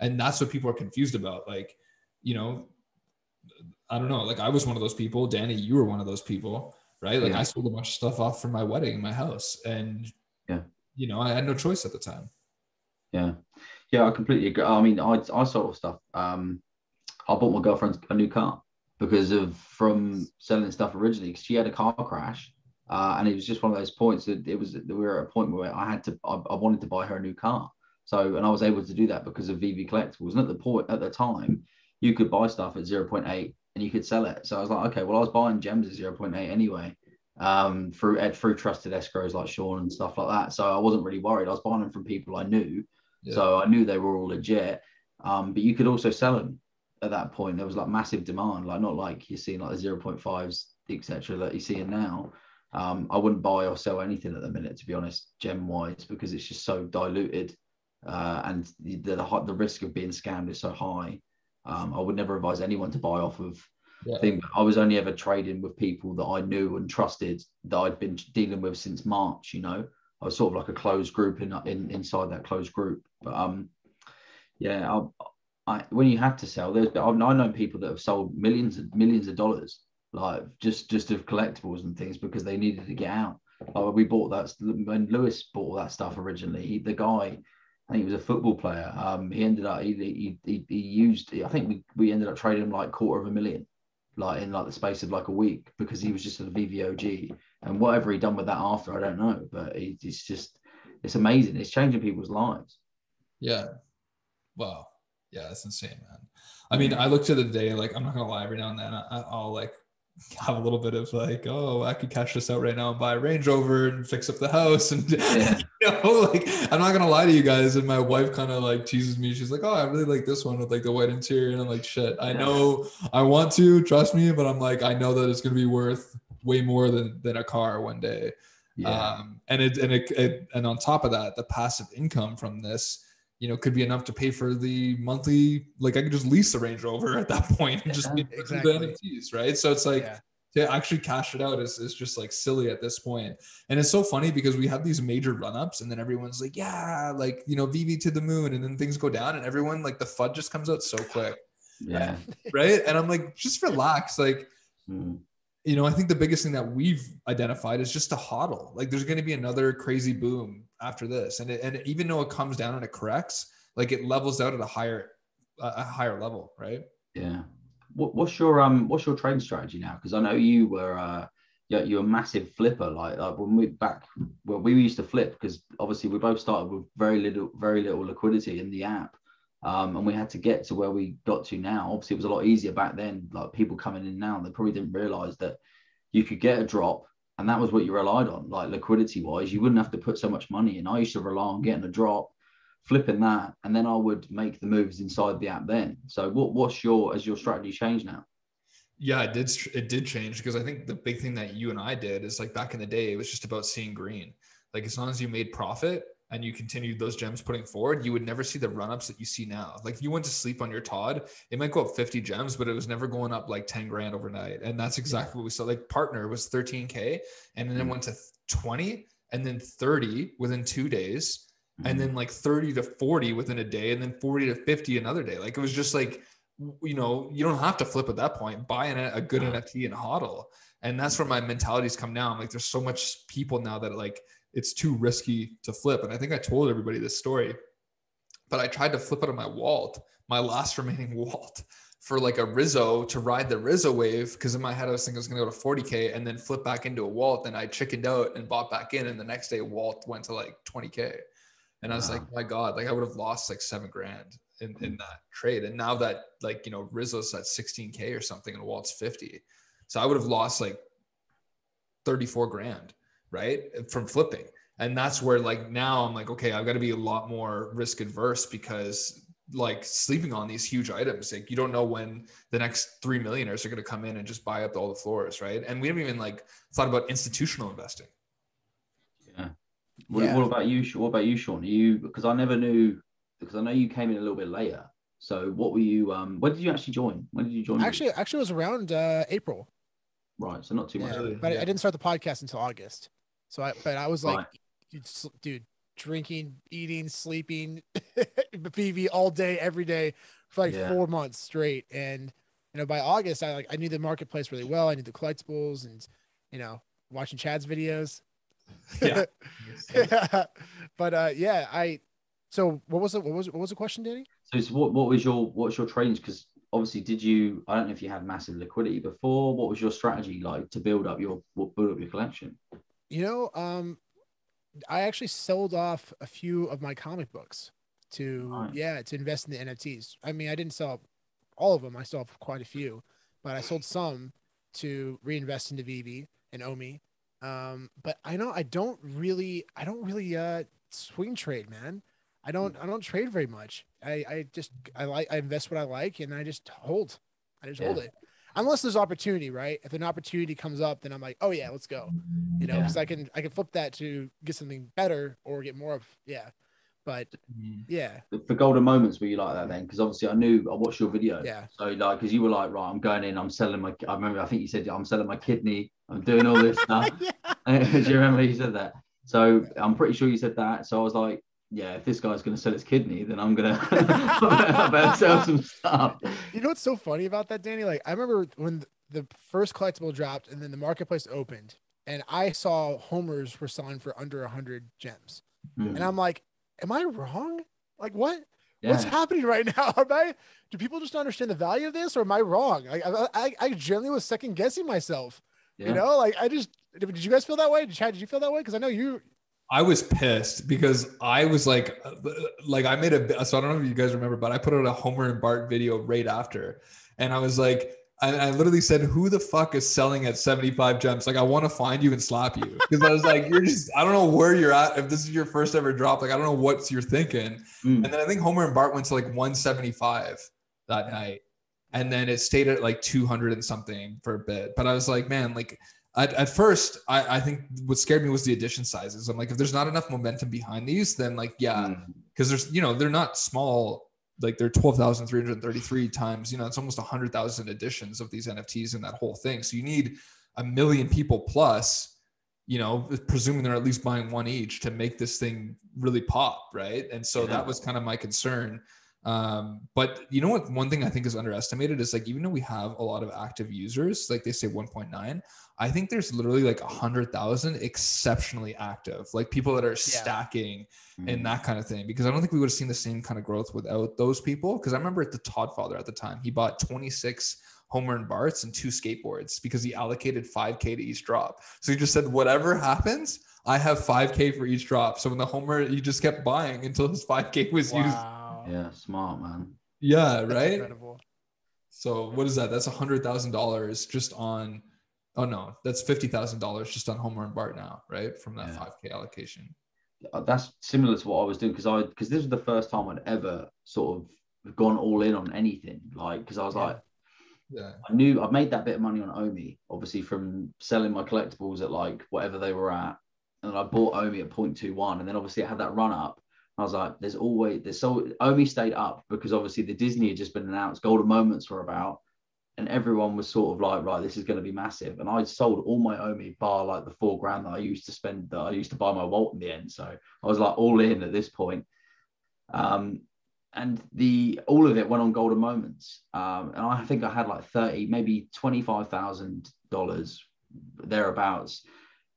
and that's what people are confused about. Like, you know, I don't know, like I was one of those people. Danny, you were one of those people, right? Like, I sold a bunch of stuff off for my wedding in my house, and you know, I had no choice at the time. I completely agree. I mean, I sold stuff. I bought my girlfriend a new car because from selling stuff originally, because she had a car crash, and it was just one of those points that we were at a point where I wanted to buy her a new car. So, and I was able to do that because of Veve Collectibles. And at the time, you could buy stuff at 0.8 and you could sell it. So I was like, okay, well, I was buying gems at 0.8 anyway, through trusted escrows like Sean and stuff like that. So I wasn't really worried. I was buying them from people I knew. So I knew they were all legit. But you could also sell them at that point. There was like massive demand, like not like you're seeing like the 0.5s, etc. that you're seeing now. I wouldn't buy or sell anything at the minute, to be honest, gem wise, because it's just so diluted, and the risk of being scammed is so high. I would never advise anyone to buy off of thing. I was only ever trading with people that I knew and trusted, that I'd been dealing with since March. You know, I was sort of like a closed group inside that closed group. But when you have to sell, I've known people that have sold millions of dollars, like just of collectibles and things, because they needed to get out. Like, we bought that when Lewis bought all that stuff originally. The guy, I think he was a football player. He ended up he used. I think we ended up trading him like $250,000, like in like the space of like a week, because he was just a VVOG. And whatever he done with that after, I don't know. But it's amazing. It's changing people's lives. Yeah. Wow. Yeah, that's insane, man. I mean, I look to the day, like, I'm not gonna lie, every now and then I'll like have a little bit of like, oh, I could cash this out right now and buy a Range Rover and fix up the house. And you know, like, I'm not gonna lie to you guys. And my wife kind of like teases me. She's like, oh, I really like this one with like the white interior. And I'm like, shit, I know I want to, trust me, but I'm like, I know that it's gonna be worth way more than a car one day. And on top of that, the passive income from this, you know, could be enough to pay for the monthly. Like, I could just lease the Range Rover at that point and just be the NFTs, right? So it's like to actually cash it out is just like silly at this point. And it's so funny because we have these major run-ups, and then everyone's like, yeah, like, you know, Veve to the moon, and then things go down, and everyone, like, the FUD just comes out so quick. Right. And I'm like, just relax. Like, you know, I think the biggest thing that we've identified is just to hodl. Like, there's going to be another crazy boom after this. And even though it comes down and it corrects, like, it levels out at a higher level. Right. Yeah. What's your trading strategy now? Because I know you were, you're a massive flipper. Like when we used to flip, because obviously we both started with very little liquidity in the app. And we had to get to where we got to now. Obviously, it was a lot easier back then. Like, people coming in now, they probably didn't realize that you could get a drop, and that was what you relied on. Like, liquidity wise, you wouldn't have to put so much money in. I used to rely on getting a drop, flipping that, and then I would make the moves inside the app then. So has your strategy changed now? Yeah, it did change, because I think the big thing that you and I did is, like, back in the day, it was just about seeing green. Like, as long as you made profit and you continued those gems putting forward, you would never see the run-ups that you see now. Like, if you went to sleep on your Todd, it might go up 50 gems, but it was never going up like 10 grand overnight. And that's exactly what we saw. Like, partner was 13K, and then it went to 20, and then 30 within 2 days, and then like 30 to 40 within a day, and then 40 to 50 another day. Like, it was just like, you know, you don't have to flip at that point. Buy a good NFT and hodl. And that's where my mentality's come now. I'm like, there's so much people now that, like, it's too risky to flip. And I think I told everybody this story, but I tried to flip out of my Walt, my last remaining Walt, for like a Rizzo, to ride the Rizzo wave. Because in my head, I was thinking it was going to go to 40K and then flip back into a Walt. And I chickened out and bought back in. And the next day, Walt went to like 20K. And I was like, my God, like, I would have lost like 7 grand in that trade. And now that, like, you know, Rizzo's at 16K or something and Walt's 50. So I would have lost like 34 grand. Right, from flipping. And that's where, like, now I'm like, okay, I've got to be a lot more risk adverse, because like sleeping on these huge items. Like you don't know when the next 3 millionaires are going to come in and just buy up all the floors, right? And we haven't even like thought about institutional investing. Yeah. What about you? What about you, Sean? You, because I never knew, because I know you came in a little bit later. So what were you? When did you actually join? When did you join? Actually, it was around April. Right, so not too much. But I didn't start the podcast until August. So I was like, dude, drinking, eating, sleeping, Veve all day, every day for like 4 months straight. And by August, I knew the marketplace really well. I knew the collectibles, and watching Chad's videos. Yeah. But so what was the question, Danny? So what's your training? Because obviously, I don't know if you had massive liquidity before. What was your strategy like to build up your collection? I actually sold off a few of my comic books to invest in the NFTs. I mean, I didn't sell all of them. I sold quite a few, but I sold some to reinvest into Veve and Omi. But I don't really swing trade, man. I don't trade very much. I invest what I like, and I just hold. Hold it. Unless there's opportunity, right? If an opportunity comes up, then I'm like, oh yeah, let's go. Because I can flip that to get something better or get more of But yeah. For golden moments, were you like that then? Because obviously I watched your video. Yeah. So like, because you were like, right, I'm going in, I'm selling I think you said I'm selling my kidney, I'm doing all this stuff. Do you remember you said that? So I'm pretty sure you said that. So I was like, yeah, if this guy's going to sell his kidney, then I'm going to I better sell some stuff. You know what's so funny about that, Danny? Like I remember when the first collectible dropped and then the marketplace opened and I saw homers were selling for under 100 gems. And I'm like, am I wrong? Like what? What's happening right now? Do people just understand the value of this, or am I wrong? I generally was second guessing myself. Did you guys feel that way? Chad, did you feel that way? Because I know you. I was pissed because I was like I made so I don't know if you guys remember, but I put out a Homer and Bart video right after, and I was like, I literally said, who the fuck is selling at 75 gems? Like, I want to find you and slap you. Because I was like, I don't know where you're at. If this is your first ever drop, like, I don't know what you're thinking. And then I think Homer and Bart went to like 175 that night. And then it stayed at like 200 and something for a bit. But I was like, man, like at first, I think what scared me was the edition sizes. I'm like, if there's not enough momentum behind these, then like, because there's, they're not small. Like they're 12,333 times, it's almost 100,000 editions of these NFTs in that whole thing. So you need 1 million people plus, presuming they're at least buying one each to make this thing really pop. Right. And so that was kind of my concern. But you know what, one thing I think is underestimated is like, even though we have a lot of active users, like they say 1.9, I think there's literally like 100,000 exceptionally active, like people that are stacking and that kind of thing, because I don't think we would have seen the same kind of growth without those people. Because I remember at the Toddfather at the time, he bought 26 Homer and Barts and 2 skateboards because he allocated 5K to each drop. So he just said, whatever happens, I have 5K for each drop. So when the Homer, he just kept buying until his 5K was used. Yeah, smart, man. Yeah, right. That's incredible. So what is that? That's $100,000 just on. Oh no, that's $50,000 just on Homer and Bart now, right? From that 5K allocation. That's similar to what I was doing because this was the first time I'd ever sort of gone all in on anything. Like, because I was like, I knew I'd made that bit of money on Omi, obviously from selling my collectibles at like whatever they were at, and I bought Omi at 0.21, and then obviously I had that run up. I was like, Omi stayed up because obviously the Disney had just been announced, Golden Moments were about, and everyone was sort of like, right, this is going to be massive. And I sold all my Omi bar like the $4,000 that I used to spend, that I used to buy my Walt in the end. So I was like all in at this point. And all of it went on Golden Moments. And I think I had like 30, maybe $25,000 thereabouts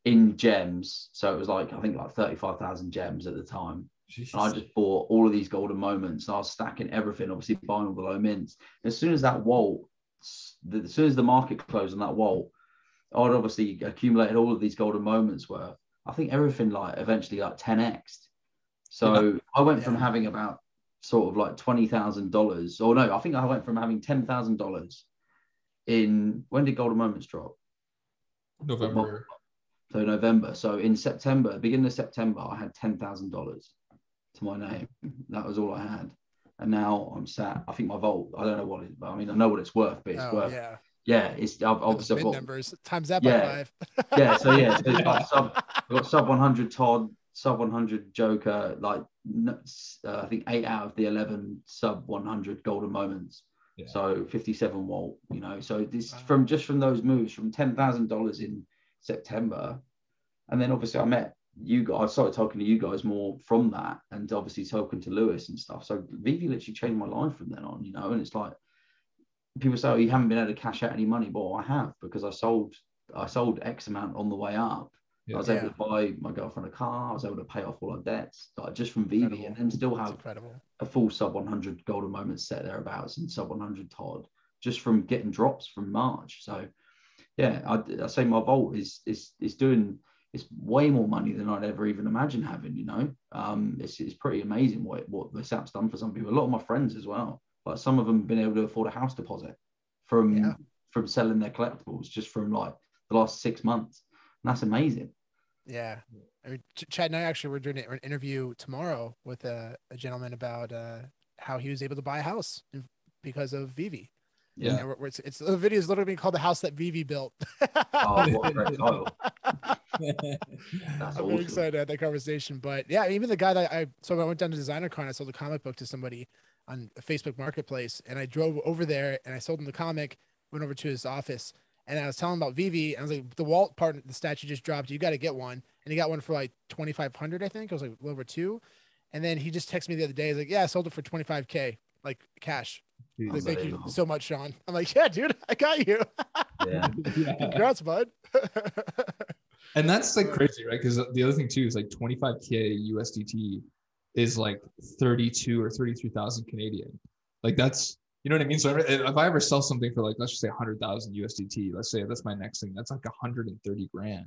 in gems. So it was like, I think like 35,000 gems at the time. Jesus. And I just bought all of these Golden Moments. And I was stacking everything, obviously buying all the low mints. As soon as that Walt, as soon as the market closed on that Walt, I'd obviously accumulated all of these Golden Moments worth. I think everything like eventually like 10x'd. So I went from having about sort of like $20,000, or no, I think I went from having $10,000 in, when did Golden Moments drop? November. So November. So in September, beginning of September, I had $10,000 to my name. That was all I had. and now I'm sat. I think my Vault. I don't know what it. I mean, I know what it's worth, but it's worth. Yeah. Yeah, it's obviously Those I've got numbers times that yeah, by 5. so it's like I've got sub 100 Todd, sub 100 Joker, like I think 8 out of the 11 sub 100 golden moments. Yeah. So 57 Walt, you know. So this from those moves from $10,000 in September, and then obviously I met you guys. I started talking to you guys more from that, and obviously talking to Lewis and stuff. So Veve literally changed my life from then on, you know. And it's like, people say, oh, you haven't been able to cash out any money. Well, I have, because I sold X amount on the way up. Yeah. I was able to buy my girlfriend a car. I was able to pay off all our debts, like, just from Veve, and then still have a full sub 100 golden moments set thereabouts and sub 100 Todd, just from getting drops from March. So yeah, I say my Vault is doing, it's way more money than I'd ever even imagine having, you know. It's pretty amazing what this app's done for some people. A lot of my friends as well. Like, some of them have been able to afford a house deposit from selling their collectibles just from like the last 6 months. And that's amazing. Yeah. I mean, Chad and I actually were doing an interview tomorrow with a gentleman about how he was able to buy a house because of Veve. Yeah. And it's the video is literally being called The House That Veve Built. Oh, what a great title. I'm very excited to have that conversation. But yeah, even the guy that I went down to DesignerCon, I sold a comic book to somebody on a Facebook Marketplace, and I drove over there and I sold him the comic, went over to his office, and I was telling him about Veve, and I was like, the Walt part, the statue just dropped, you got to get one. And he got one for like 2,500, I think. I was like, a little over 2. And then he just texted me the other day. He's like, yeah, I sold it for 25K, like cash. Like, thank you so much, Sean. I'm like, yeah, dude, I got you. Yeah. Congrats, bud. And that's like crazy, right? Because the other thing too is like 25K USDT is like 32 or 33,000 Canadian. Like, that's, you know what I mean? So if I ever sell something for like, let's just say 100,000 USDT, let's say that's my next thing, that's like 130 grand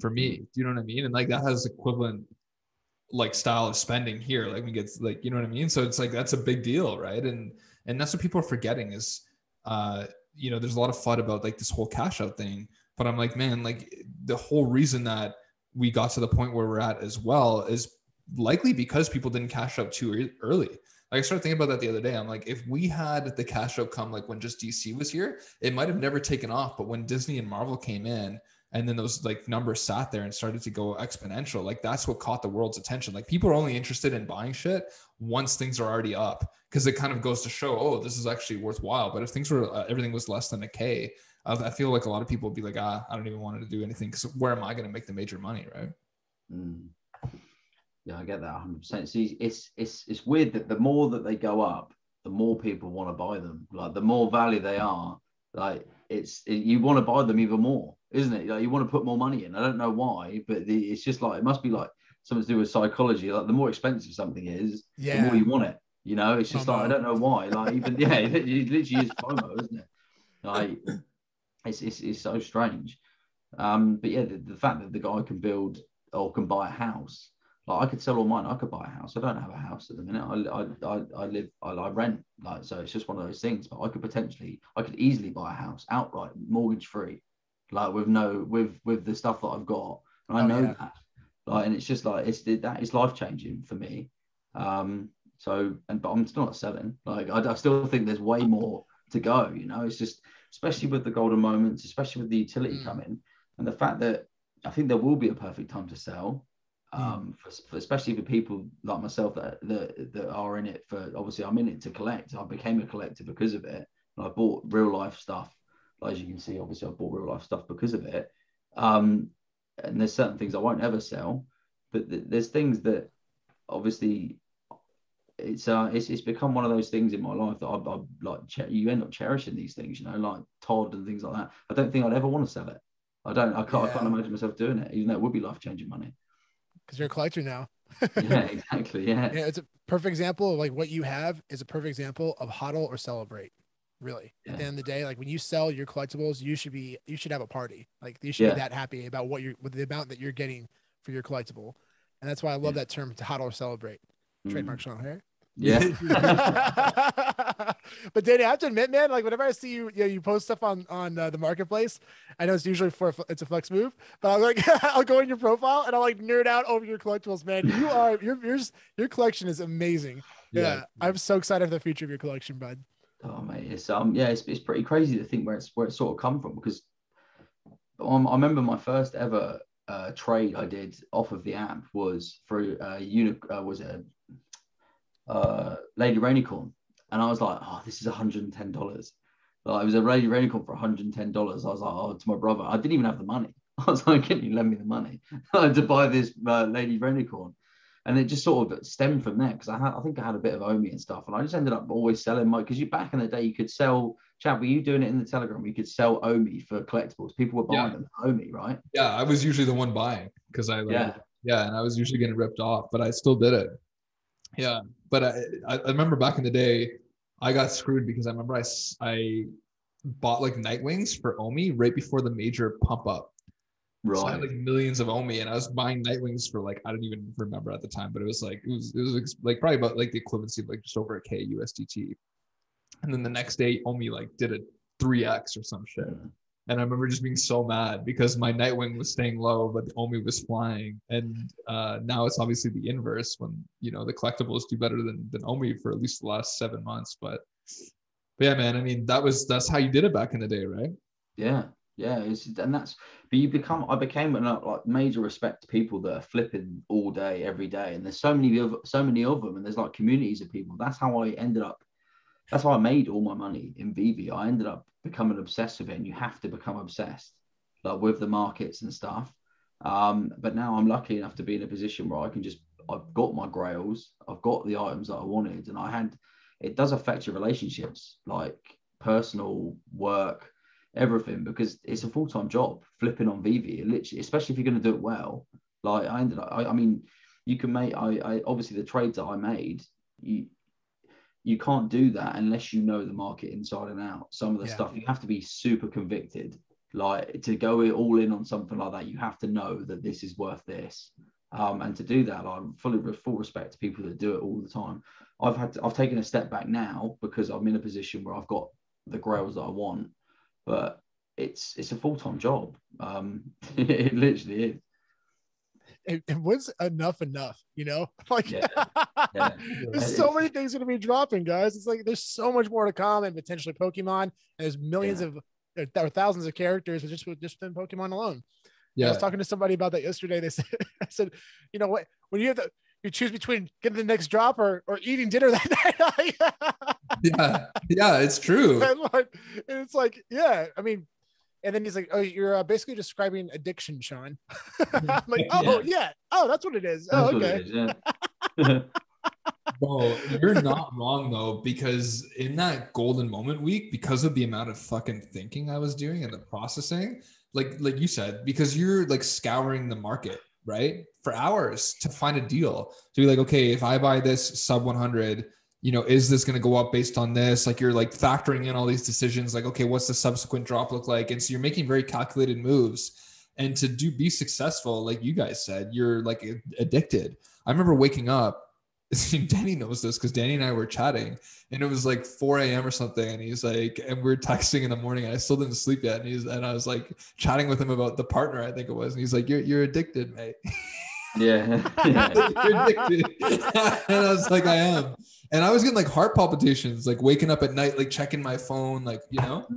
for me. Do you know what I mean? And like, that has equivalent like style of spending here. Like, we get, like, you know what I mean? So it's like, that's a big deal, right? And that's what people are forgetting is, you know, there's a lot of FUD about like this whole cash out thing, but I'm like, man, like, the whole reason that we got to the point where we're at as well is likely because people didn't cash out too early. Like, I started thinking about that the other day. I'm like, if we had the cash out come like when just DC was here, it might have never taken off. But when Disney and Marvel came in, and then those like numbers sat there and started to go exponential, like, that's what caught the world's attention. Like, people are only interested in buying shit once things are already up, because it kind of goes to show, oh, this is actually worthwhile. But if things were everything was less than a K, I feel like a lot of people would be like, I don't even want to do anything, because where am I going to make the major money, right? Yeah, I get that 100%. See, it's weird that the more that they go up, the more people want to buy them. Like, the more value they are, like, you want to buy them even more, isn't it? Like, you want to put more money in. I don't know why, but it's just like, it must be like something to do with psychology. Like, the more expensive something is, the more you want it. You know, it's just like, I don't know why. Like, even it literally is FOMO, isn't it? Like, it's so strange. But yeah, the fact that the guy can build or can buy a house. Like, I could sell all mine. I could buy a house. I don't have a house at the minute. I rent. Like, so it's just one of those things. But I could easily buy a house outright, mortgage free, like, with the stuff that I've got. And I know that. Like, and it's just like, that is life changing for me. But I'm still not selling. Like, I still think there's way more to go. You know, it's just, especially with the golden moments, especially with the utility coming, and the fact that I think there will be a perfect time to sell. Especially for people like myself that are in it for, obviously I'm in it to collect. I became a collector because of it, and I bought real life stuff. Like, as you can see, obviously I bought real life stuff because of it. And there's certain things I won't ever sell, but there's things that obviously it's become one of those things in my life that I like. You end up cherishing these things, you know, like Todd and things like that. I don't think I'd ever want to sell it. I can't imagine myself doing it, even though it would be life changing money. Because you're a collector now. Yeah, exactly. Yeah, it's a perfect example of like what you have is a perfect example of hodl or celebrate. Really, at the end of the day, like, when you sell your collectibles, you should have a party. Like, you should be that happy about with the amount that you're getting for your collectible, and that's why I love that term, to hodl or celebrate. Trademark Sean here. Yeah. But Danny, I have to admit, man, like, whenever I see you post stuff on the marketplace, I know it's usually it's a flex move, but I'm like, I'll go in your profile and I'll like nerd out over your collectibles, man. Your collection is amazing. Yeah. I'm so excited for the future of your collection, bud. Oh mate, it's pretty crazy to think where it's sort of come from, because I remember my first ever trade I did off of the app was through Lady Rainicorn, and I was like, oh, this is $110. Like, it was a Lady Rainicorn for $110. I was like, oh, to my brother, I didn't even have the money. I was like, can you lend me the money to buy this Lady Rainicorn? And it just sort of stemmed from there, because I think I had a bit of Omi and stuff, and I just ended up always selling because back in the day you could sell. Chad, were you doing it in the Telegram? You could sell Omi for collectibles. People were buying them for Omi, right? Yeah, I was usually the one buying because and I was usually getting ripped off, but I still did it. Yeah, but I remember back in the day, I got screwed because I remember I bought like Nightwings for Omi right before the major pump up. Right. So I had like millions of Omi, and I was buying Nightwings for like, I don't even remember at the time, but it was like probably about like the equivalency of like just over a K USDT. And then the next day, Omi like did a 3x or some shit. And I remember just being so mad because my Nightwing was staying low, but the Omi was flying. And now it's obviously the inverse when, you know, the collectibles do better than Omi for at least the last 7 months. But yeah, man, I mean, that's how you did it back in the day, right? Yeah. Yeah, but I became like major respect to people that are flipping all day, every day, and there's so many of them, and there's like communities of people. That's how I made all my money in Veve. I ended up becoming obsessed with it, and you have to become obsessed like with the markets and stuff. But now I'm lucky enough to be in a position where I've got my grails, I've got the items that I wanted, and it does affect your relationships, like personal, work, everything, because it's a full-time job flipping on Veve, literally, especially if you're going to do it well. Like I mean, you can make I obviously the trades that I made, you can't do that unless you know the market inside and out. Some of the stuff you have to be super convicted, like to go all in on something like that. You have to know that this is worth this, and to do that, I'm full respect to people that do it all the time. I've taken a step back now because I'm in a position where I've got the grails that I want, but it's a full-time job. It literally is. It was enough, you know, like there's so many things going to be dropping, guys. It's like there's so much more to come, and potentially Pokemon, and there's millions of or thousands of characters just in Pokemon alone. I was talking to somebody about that yesterday. They said, I said, you know what, when you choose between getting the next drop or eating dinner that night. yeah, it's true. And it's like, yeah, I mean, and then he's like, oh, you're basically describing addiction, Sean. I'm like, oh that's what it is. That's okay. Bro, you're not wrong though, because in that golden moment week, because of the amount of fucking thinking I was doing and the processing, like you said, because you're like scouring the market, right, for hours to find a deal, to be like, okay, if I buy this sub 100, you know, is this going to go up based on this? Like you're like factoring in all these decisions, like, okay, what's the subsequent drop look like? And so you're making very calculated moves, and to be successful, like you guys said, you're like addicted. I remember waking up, Danny knows this because Danny and I were chatting, and it was like 4 a.m. or something, and he's like, and we're texting in the morning, and I still didn't sleep yet, and I was like chatting with him about the partner, I think it was, and he's like, you're addicted, mate. Yeah. You're addicted. And I was like, I am. And I was getting like heart palpitations, like waking up at night, like checking my phone, like, you know.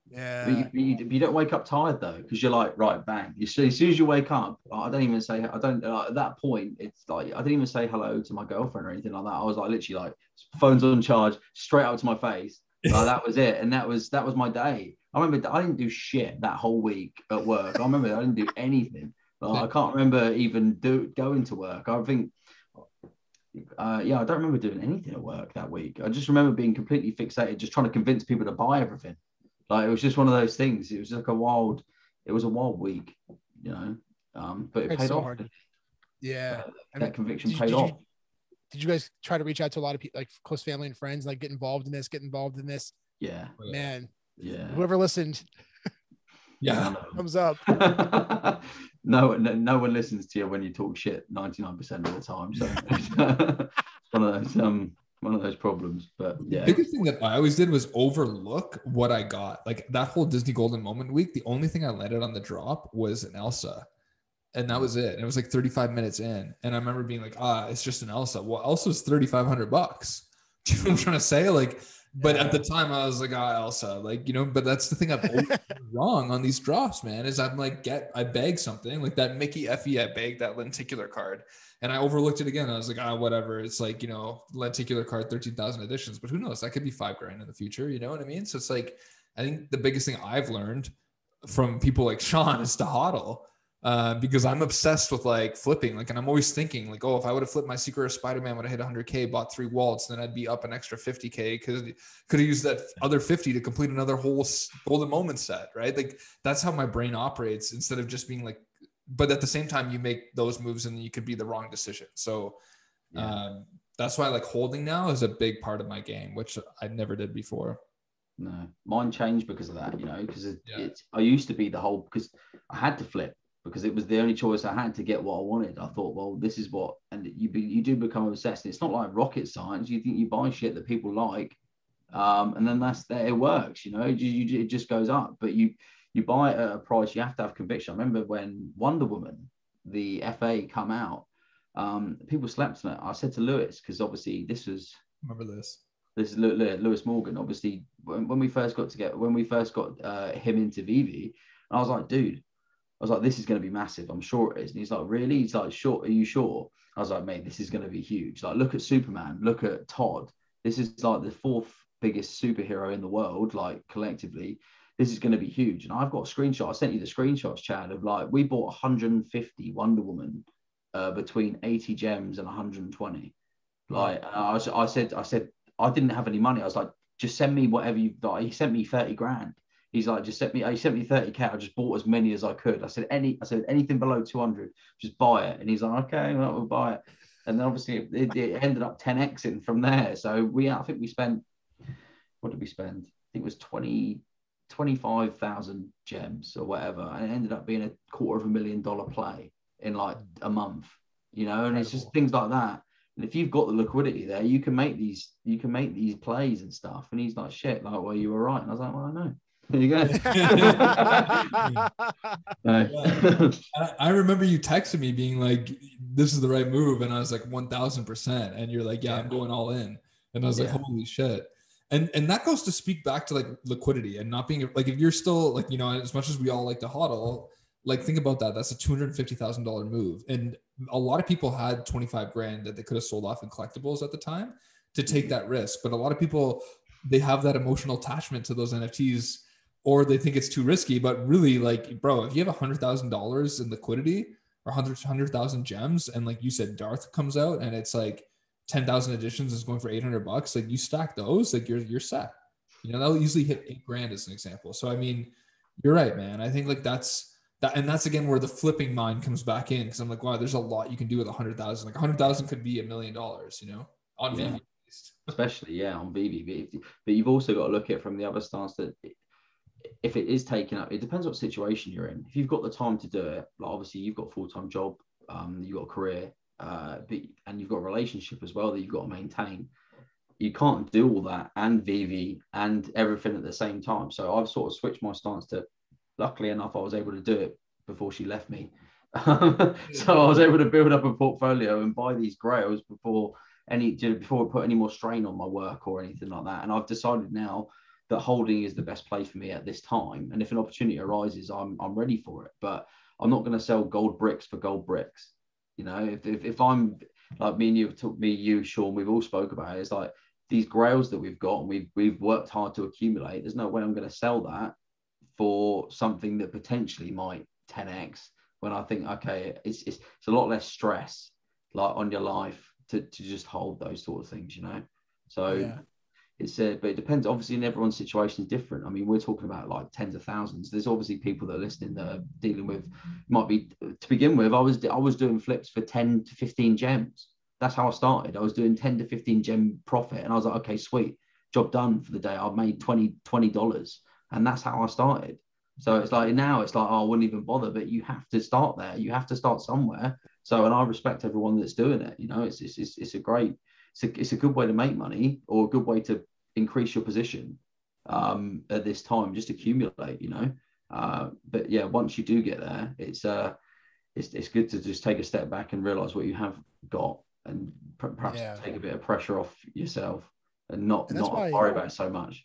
Yeah. But you don't wake up tired though, because you're like, right, bang. You see, as soon as you wake up, at that point, it's like I didn't even say hello to my girlfriend or anything like that. I was like literally like phone's on charge, straight up to my face. Like, that was it, and that was my day. I remember I didn't do shit that whole week at work. I remember I didn't do anything. I can't remember even going to work. I think. I don't remember doing anything at work that week. I just remember being completely fixated, just trying to convince people to buy everything. Like it was just one of those things. It was like a wild week, you know. But it paid off. Hard. Yeah, that conviction paid off. Did you guys try to reach out to a lot of people, like close family and friends, like get involved in this? Yeah, man. Yeah. Whoever listened. Yeah. Thumbs up. No one listens to you when you talk shit 99% of the time. So it's one of those problems. But yeah. The biggest thing that I always did was overlook what I got. Like that whole Disney Golden Moment week, the only thing I landed on the drop was an Elsa. And that was it. And it was like 35 minutes in. And I remember being like, it's just an Elsa. Well, Elsa's $3,500. Do you know what I'm trying to say? Like, but at the time I was like, Elsa, like, but that's the thing I've always done wrong on these drops, man, is I'm like, I bag something like that Mickey FE, I bagged that lenticular card and I overlooked it again. I was like, whatever. It's like, lenticular card, 13,000 editions, but who knows? That could be $5,000 in the future. You know what I mean? So it's like, I think the biggest thing I've learned from people like Sean is to hodl. Because I'm obsessed with like flipping, like, and I'm always thinking like, if I would have flipped my Secret of Spider-Man when I hit 100K, bought 3 Waltz, then I'd be up an extra 50K because could have used that other 50 to complete another whole golden moment set, right? Like that's how my brain operates instead of just being like, but at the same time you make those moves and you could be the wrong decision. So that's why like holding now is a big part of my game, which I never did before. No, mine changed because of that, because I used to be because I had to flip, because it was the only choice I had to get what I wanted. I thought, well, this is what, and you do become obsessed. It's not like rocket science. You think you buy shit that people like, and then it works. It just goes up. But you buy it at a price. You have to have conviction. I remember when Wonder Woman, the FA, come out, people slept on it. I said to Lewis, because obviously this is Lewis Morgan. Obviously, when we first got him into Veve, I was like, dude. I was like, this is going to be massive. I'm sure it is. And he's like, really? He's like, sure. Are you sure? I was like, mate, this is going to be huge. Like, look at Superman. Look at Todd. This is like the 4th biggest superhero in the world, like collectively. This is going to be huge. And I've got a screenshot. I sent you the screenshots, Chad, of like, we bought 150 Wonder Woman between 80 gems and 120. Like, I said, I didn't have any money. I was like, just send me whatever you've got. He sent me 30 grand. He's like, he sent me 30K. I just bought as many as I could. I said anything below 200, just buy it. And he's like, okay, well, we'll buy it. And then obviously it ended up 10xing from there. So I think we spent, what did we spend? I think it was 25,000 gems or whatever. And it ended up being a $250,000 play in like a month, and it's just things like that. And if you've got the liquidity there, you can make these plays and stuff. And he's like, shit, like, well, you were right. And I was like, well, I know. There you go. I remember you texted me being like, this is the right move. And I was like, 1000%. And you're like, yeah, I'm going all in. And I was like, holy shit. And that goes to speak back to like liquidity and not being like, if you're still like, as much as we all like to hodl, like think about that. That's a $250,000 move. And a lot of people had 25 grand that they could have sold off in collectibles at the time to take that risk. But a lot of people, they have that emotional attachment to those NFTs, or they think it's too risky. But really, like, bro, if you have $100,000 in liquidity or 100,000 gems, and like you said, Darth comes out and it's like 10,000 editions is going for $800, like you stack those, like you're set. That'll usually hit $8,000 as an example. So I mean, you're right, man. I think like that's again where the flipping mind comes back in, because I'm like, wow, there's a lot you can do with 100,000. Like 100,000 could be $1 million, on Veve. Especially on Veve, but you've also got to look at it from the other stance that if it is taken up, it depends what situation you're in. If you've got the time to do it, like obviously you've got a full-time job, you've got a career, and you've got a relationship as well that you've got to maintain. You can't do all that and Veve and everything at the same time. So I've sort of switched my stance to, luckily enough, I was able to do it before she left me. So I was able to build up a portfolio and buy these grails before I put any more strain on my work or anything like that. And I've decided now that holding is the best play for me at this time. And if an opportunity arises, I'm ready for it. But I'm not going to sell gold bricks for gold bricks. If I'm like you, Sean, we've all spoke about it. It's like these grails that we've got and we've worked hard to accumulate. There's no way I'm going to sell that for something that potentially might 10x, when I think, okay, it's a lot less stress like on your life to just hold those sort of things, So it's but it depends. Obviously, and everyone's situation is different. I mean, we're talking about like tens of thousands. There's obviously people that are listening that are dealing with, might be, to begin with, I was doing flips for 10 to 15 gems. That's how I started. I was doing 10 to 15 gem profit, and I was like, okay, sweet, job done for the day. I've made $20, and that's how I started. So it's like now it's like, oh, I wouldn't even bother, but you have to start there. You have to start somewhere. So, and I respect everyone that's doing it. It's a good way to make money, or a good way to increase your position at this time. Just accumulate, but yeah, once you do get there, it's good to just take a step back and realize what you have got, and perhaps take a bit of pressure off yourself and not worry about it so much.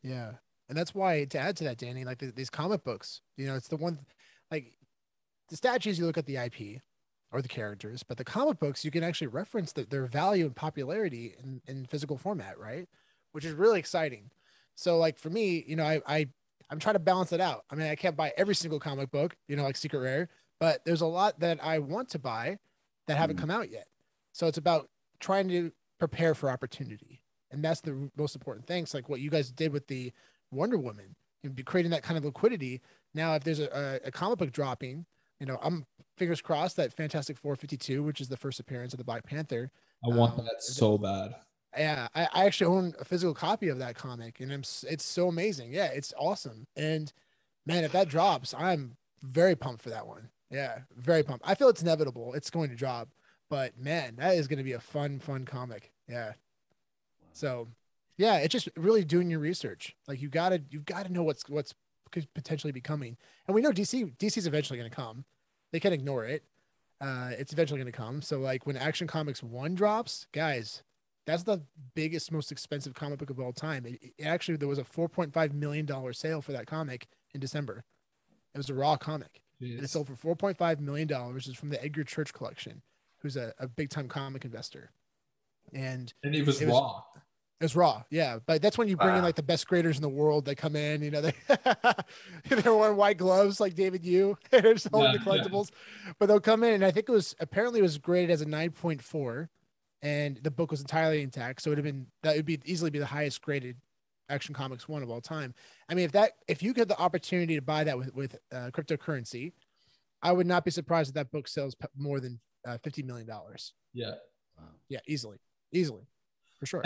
Yeah. And that's why, to add to that, Danny, like these comic books, you know, it's the one, like the statues, you look at the IP or the characters, but the comic books, you can actually reference their value and popularity in physical format, right? Which is really exciting. So like for me, you know, I'm trying to balance it out. I mean, I can't buy every single comic book, you know, like Secret Rare, but there's a lot that I want to buy that haven't come out yet. So it's about trying to prepare for opportunity. And that's the most important thing. It's like what you guys did with the Wonder Woman, you'd be creating that kind of liquidity. Now, if there's a comic book dropping, you know, I'm fingers crossed that Fantastic Four 52, which is the first appearance of the Black Panther. I want that so bad. Yeah, I actually own a physical copy of that comic, and it's so amazing. Yeah, it's awesome. And man, if that drops, I'm very pumped for that one. Yeah, very pumped. I feel it's inevitable. It's going to drop, but man, that is going to be a fun comic. Yeah. So, yeah, it's just really doing your research. Like you gotta know what's could potentially be coming, and we know DC's eventually going to come. They can't ignore it. It's eventually going to come. So like when Action Comics 1 drops, guys, that's the biggest, most expensive comic book of all time. It actually, there was a $4.5 million sale for that comic in December. It was a raw comic. Jeez. And it sold for $4.5 million. It's from the Edgar Church collection, who's a big time comic investor. And it was raw. It was raw, yeah. But that's when you bring in like the best graders in the world. They come in, you know, they're wearing white gloves like David Yu. They're selling the collectibles, but they'll come in, and I think it was graded as a 9.4, and the book was entirely intact. So that would be easily be the highest graded Action Comics 1 of all time. I mean, if you get the opportunity to buy that with cryptocurrency, I would not be surprised if that book sells more than $50 million. Yeah. Yeah, easily, for sure.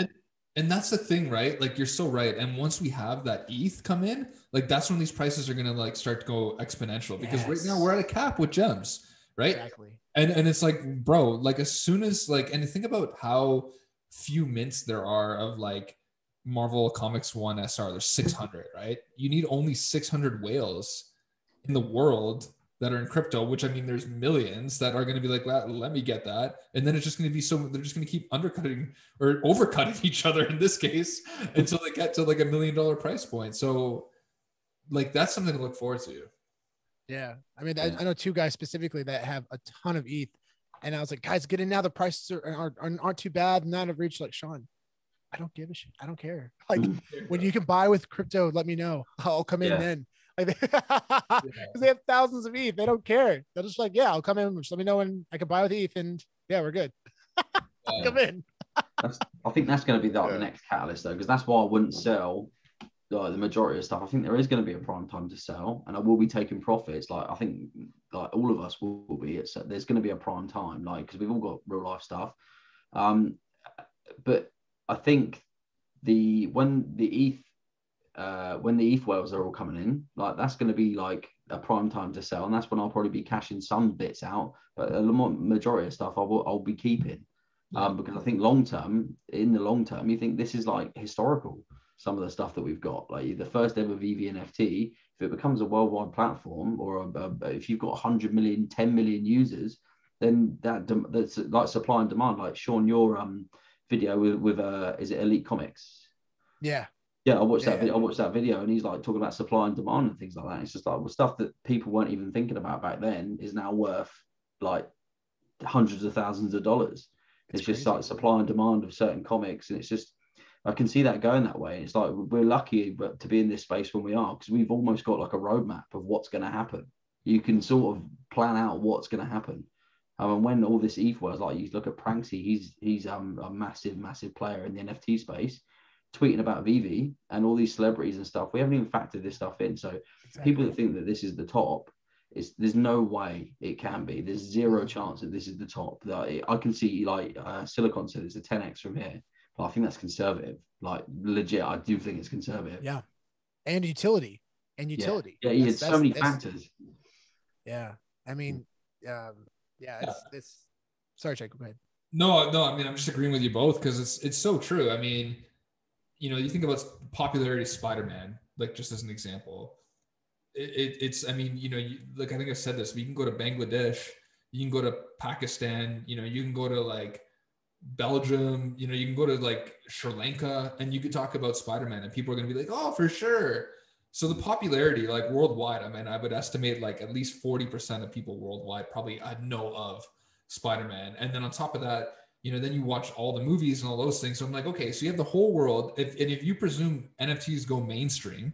And that's the thing, right? Like you're so right. And once we have that ETH come in, like that's when these prices are going to like start to go exponential, because right now we're at a cap with gems, right? Exactly. And it's like, bro, like as soon as like, and think about how few mints there are of like Marvel Comics 1 SR, there's 600, right? You need only 600 whales in the world that are in crypto, which I mean, there's millions that are going to be like, let me get that. And then it's just going to be they're just going to keep undercutting or overcutting each other in this case until they get to like $1 million price point. So like, that's something to look forward to. Yeah. I mean, I know 2 guys specifically that have a ton of ETH, and I was like, guys, get in now. The prices aren't too bad. And now I've reached like, Sean, I don't give a shit. I don't care. Like when you can buy with crypto, let me know. I'll come in then. Like because they have thousands of ETH, they don't care. They're just like, yeah, I'll come in. Just let me know when I can buy with ETH, and yeah, we're good. Come in. I think that's going to be the next catalyst, though, because that's why I wouldn't sell the majority of stuff. I think there is going to be a prime time to sell, and I will be taking profits. Like I think, like all of us will be. There's going to be a prime time, like because we've all got real life stuff. But I think when the ETH whales are all coming in, like that's going to be like a prime time to sell, and that's when I'll probably be cashing some bits out, but the majority of stuff I'll be keeping, because I think in the long term, you think this is like historical. Some of the stuff that we've got, like the first ever Veve NFT, if it becomes a worldwide platform, or if you've got 100 million, 10 million users, then that's like supply and demand. Like Sean, your video with is it Elite Comics? Yeah. Yeah, I watched that video, and he's like talking about supply and demand and things like that. It's just like stuff that people weren't even thinking about back then is now worth like hundreds of thousands of dollars. It's just like supply and demand of certain comics, and it's just I can see that going that way. It's like we're lucky to be in this space when we are, because we've almost got like a roadmap of what's going to happen. You can sort of plan out what's going to happen. And when all this ETH was like, you look at Pranksy, he's a massive player in the NFT space, tweeting about Veve and all these celebrities and stuff. We haven't even factored this stuff in. So people that think that this is the top, there's no way it can be. There's zero chance that this is the top. I can see like Silicon said it's a 10x from here, but I think that's conservative. Like legit, I do think it's conservative. Yeah, and utility. Yeah. So many factors. Yeah, I mean, it's. Sorry, Jake. Go ahead. No. I mean, I'm just agreeing with you both, because it's so true. I mean, you know, you think about popularity of Spider-Man, like just as an example. it's, I mean, you know, like, I think I said this, we can go to Bangladesh, you can go to Pakistan, you know, you can go to like Belgium, you know, you can go to like Sri Lanka, and you could talk about Spider-Man and people are going to be like, oh, for sure. So the popularity, like worldwide, I mean, I would estimate like at least 40% of people worldwide probably know of Spider-Man. And then on top of that, you know, then you watch all the movies and all those things. So I'm like, okay, so you have the whole world. If you presume NFTs go mainstream,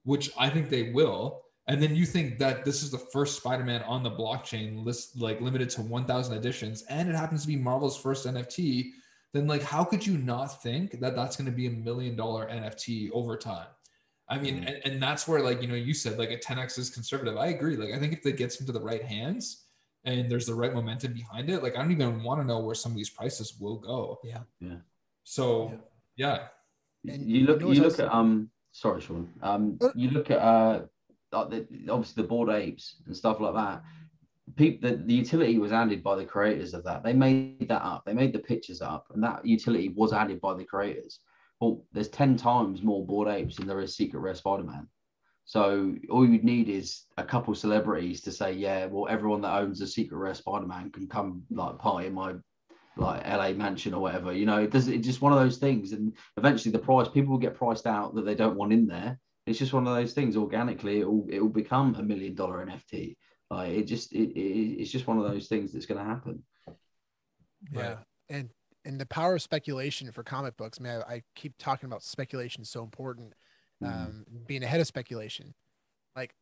which I think they will, and then you think that this is the first Spider-Man on the blockchain list, like limited to 1,000 editions, and it happens to be Marvel's first NFT, then like, how could you not think that that's going to be $1 million NFT over time? I mean, and that's where, like, you know, you said like a 10x is conservative. I agree. Like, I think if it gets into the right hands and there's the right momentum behind it, like, I don't even want to know where some of these prices will go. Yeah. Yeah. So yeah. And you look also, at sorry, Sean. You look at obviously the Bored Apes and stuff like that. The utility was added by the creators of that. They made that up. They made the pictures up, and that utility was added by the creators. Well, there's 10 times more Bored Apes than there is Secret Rare Spider-Man. So all you'd need is a couple celebrities to say, yeah, well, everyone that owns a Secret Rare Spider-Man can come like party in my like LA mansion or whatever. You know, it's just one of those things. And eventually the price, people will get priced out that they don't want in there. It's just one of those things. Organically, it will become $1 million NFT. Like it's just one of those things that's going to happen. yeah. Right. And the power of speculation for comic books, man, I keep talking about speculation is so important. Being ahead of speculation. Like,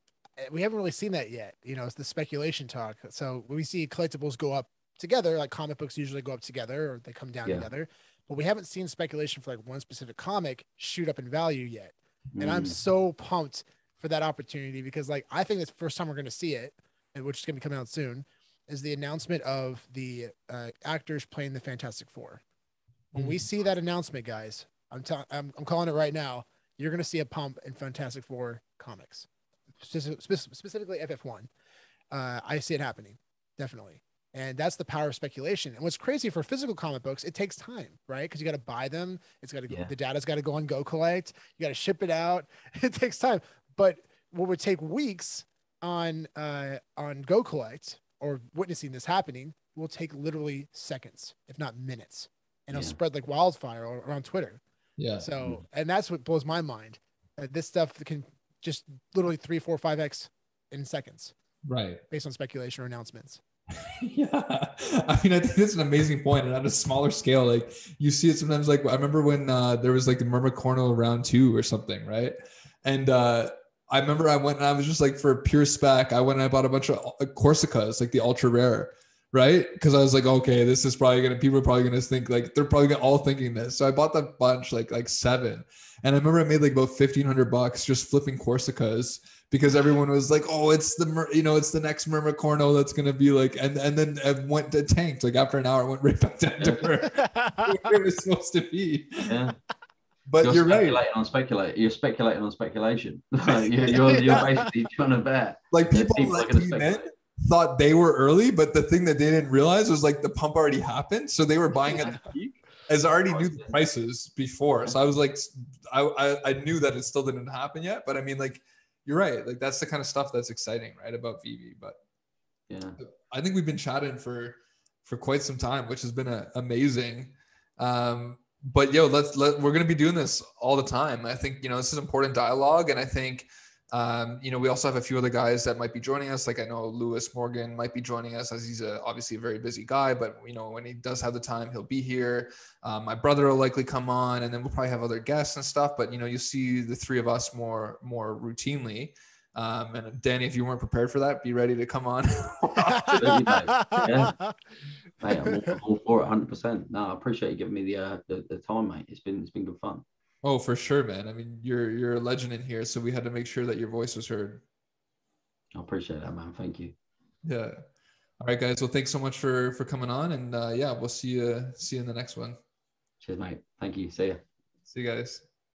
we haven't really seen that yet. You know, it's the speculation talk. So when we see collectibles go up together, like comic books usually go up together or they come down together, but we haven't seen speculation for like one specific comic shoot up in value yet. And I'm so pumped for that opportunity because, like, I think it's the first time we're going to see it, and which is going to be coming out soon, is the announcement of the actors playing the Fantastic Four. When we see that announcement, guys, I'm calling it right now. You're going to see a pump in Fantastic Four comics, specifically FF1. I see it happening, definitely. And that's the power of speculation. And what's crazy for physical comic books, it takes time, right? Because you got to buy them. It's got to the data's got to go on Go Collect. You got to ship it out. It takes time. But what would take weeks on Go Collect or witnessing this happening will take literally seconds, if not minutes, and it'll spread like wildfire around Twitter. Yeah. So, and that's what blows my mind. This stuff can just literally 3, 4, 5x in seconds, right? Based on speculation or announcements. Yeah, I mean, I think that's an amazing point. And at a smaller scale, like you see it sometimes. Like I remember when there was like the Myrmicorno round 2 or something, right? And I remember I went and I was just like, for pure spec, I went and I bought a bunch of Corsicas, like the ultra rare, right? Because I was like, okay, this is probably people are probably gonna think like they're probably all thinking this. So I bought that bunch, like 7, and I remember I made like about $1,500 just flipping Corsicas. Because everyone was like, oh, it's the next Myrmicorno that's gonna be like, and then it went to tanked. Like after an hour, it went right back down to where it was supposed to be. Yeah. But you're right. You're speculating on speculation. you're basically trying to bet. Like people like men thought they were early, but the thing that they didn't realize was like the pump already happened. So they were buying at the peak, as I already knew the prices before. So I was like, I knew that it still didn't happen yet. But I mean, like, you're right. Like that's the kind of stuff that's exciting, right? About Veve. But yeah, I think we've been chatting for quite some time, which has been amazing. But yo, we're going to be doing this all the time. I think, this is important dialogue. And I think, we also have a few other guys that might be joining us. Like I know Lewis Morgan might be joining us, as he's obviously a very busy guy, but when he does have the time, he'll be here. My brother will likely come on, and then we'll probably have other guests and stuff, but you'll see the three of us more routinely. And Danny, if you weren't prepared for that, be ready to come on. Yeah. Mate, I'm all for it 100%. No, I appreciate you giving me the time, mate. It's been good fun. Oh, for sure, man. I mean, you're a legend in here, so we had to make sure that your voice was heard. I appreciate that, man. Thank you. Yeah. All right, guys. Well, thanks so much for coming on, and we'll see you in the next one. Cheers, mate. Thank you. See ya. See you guys.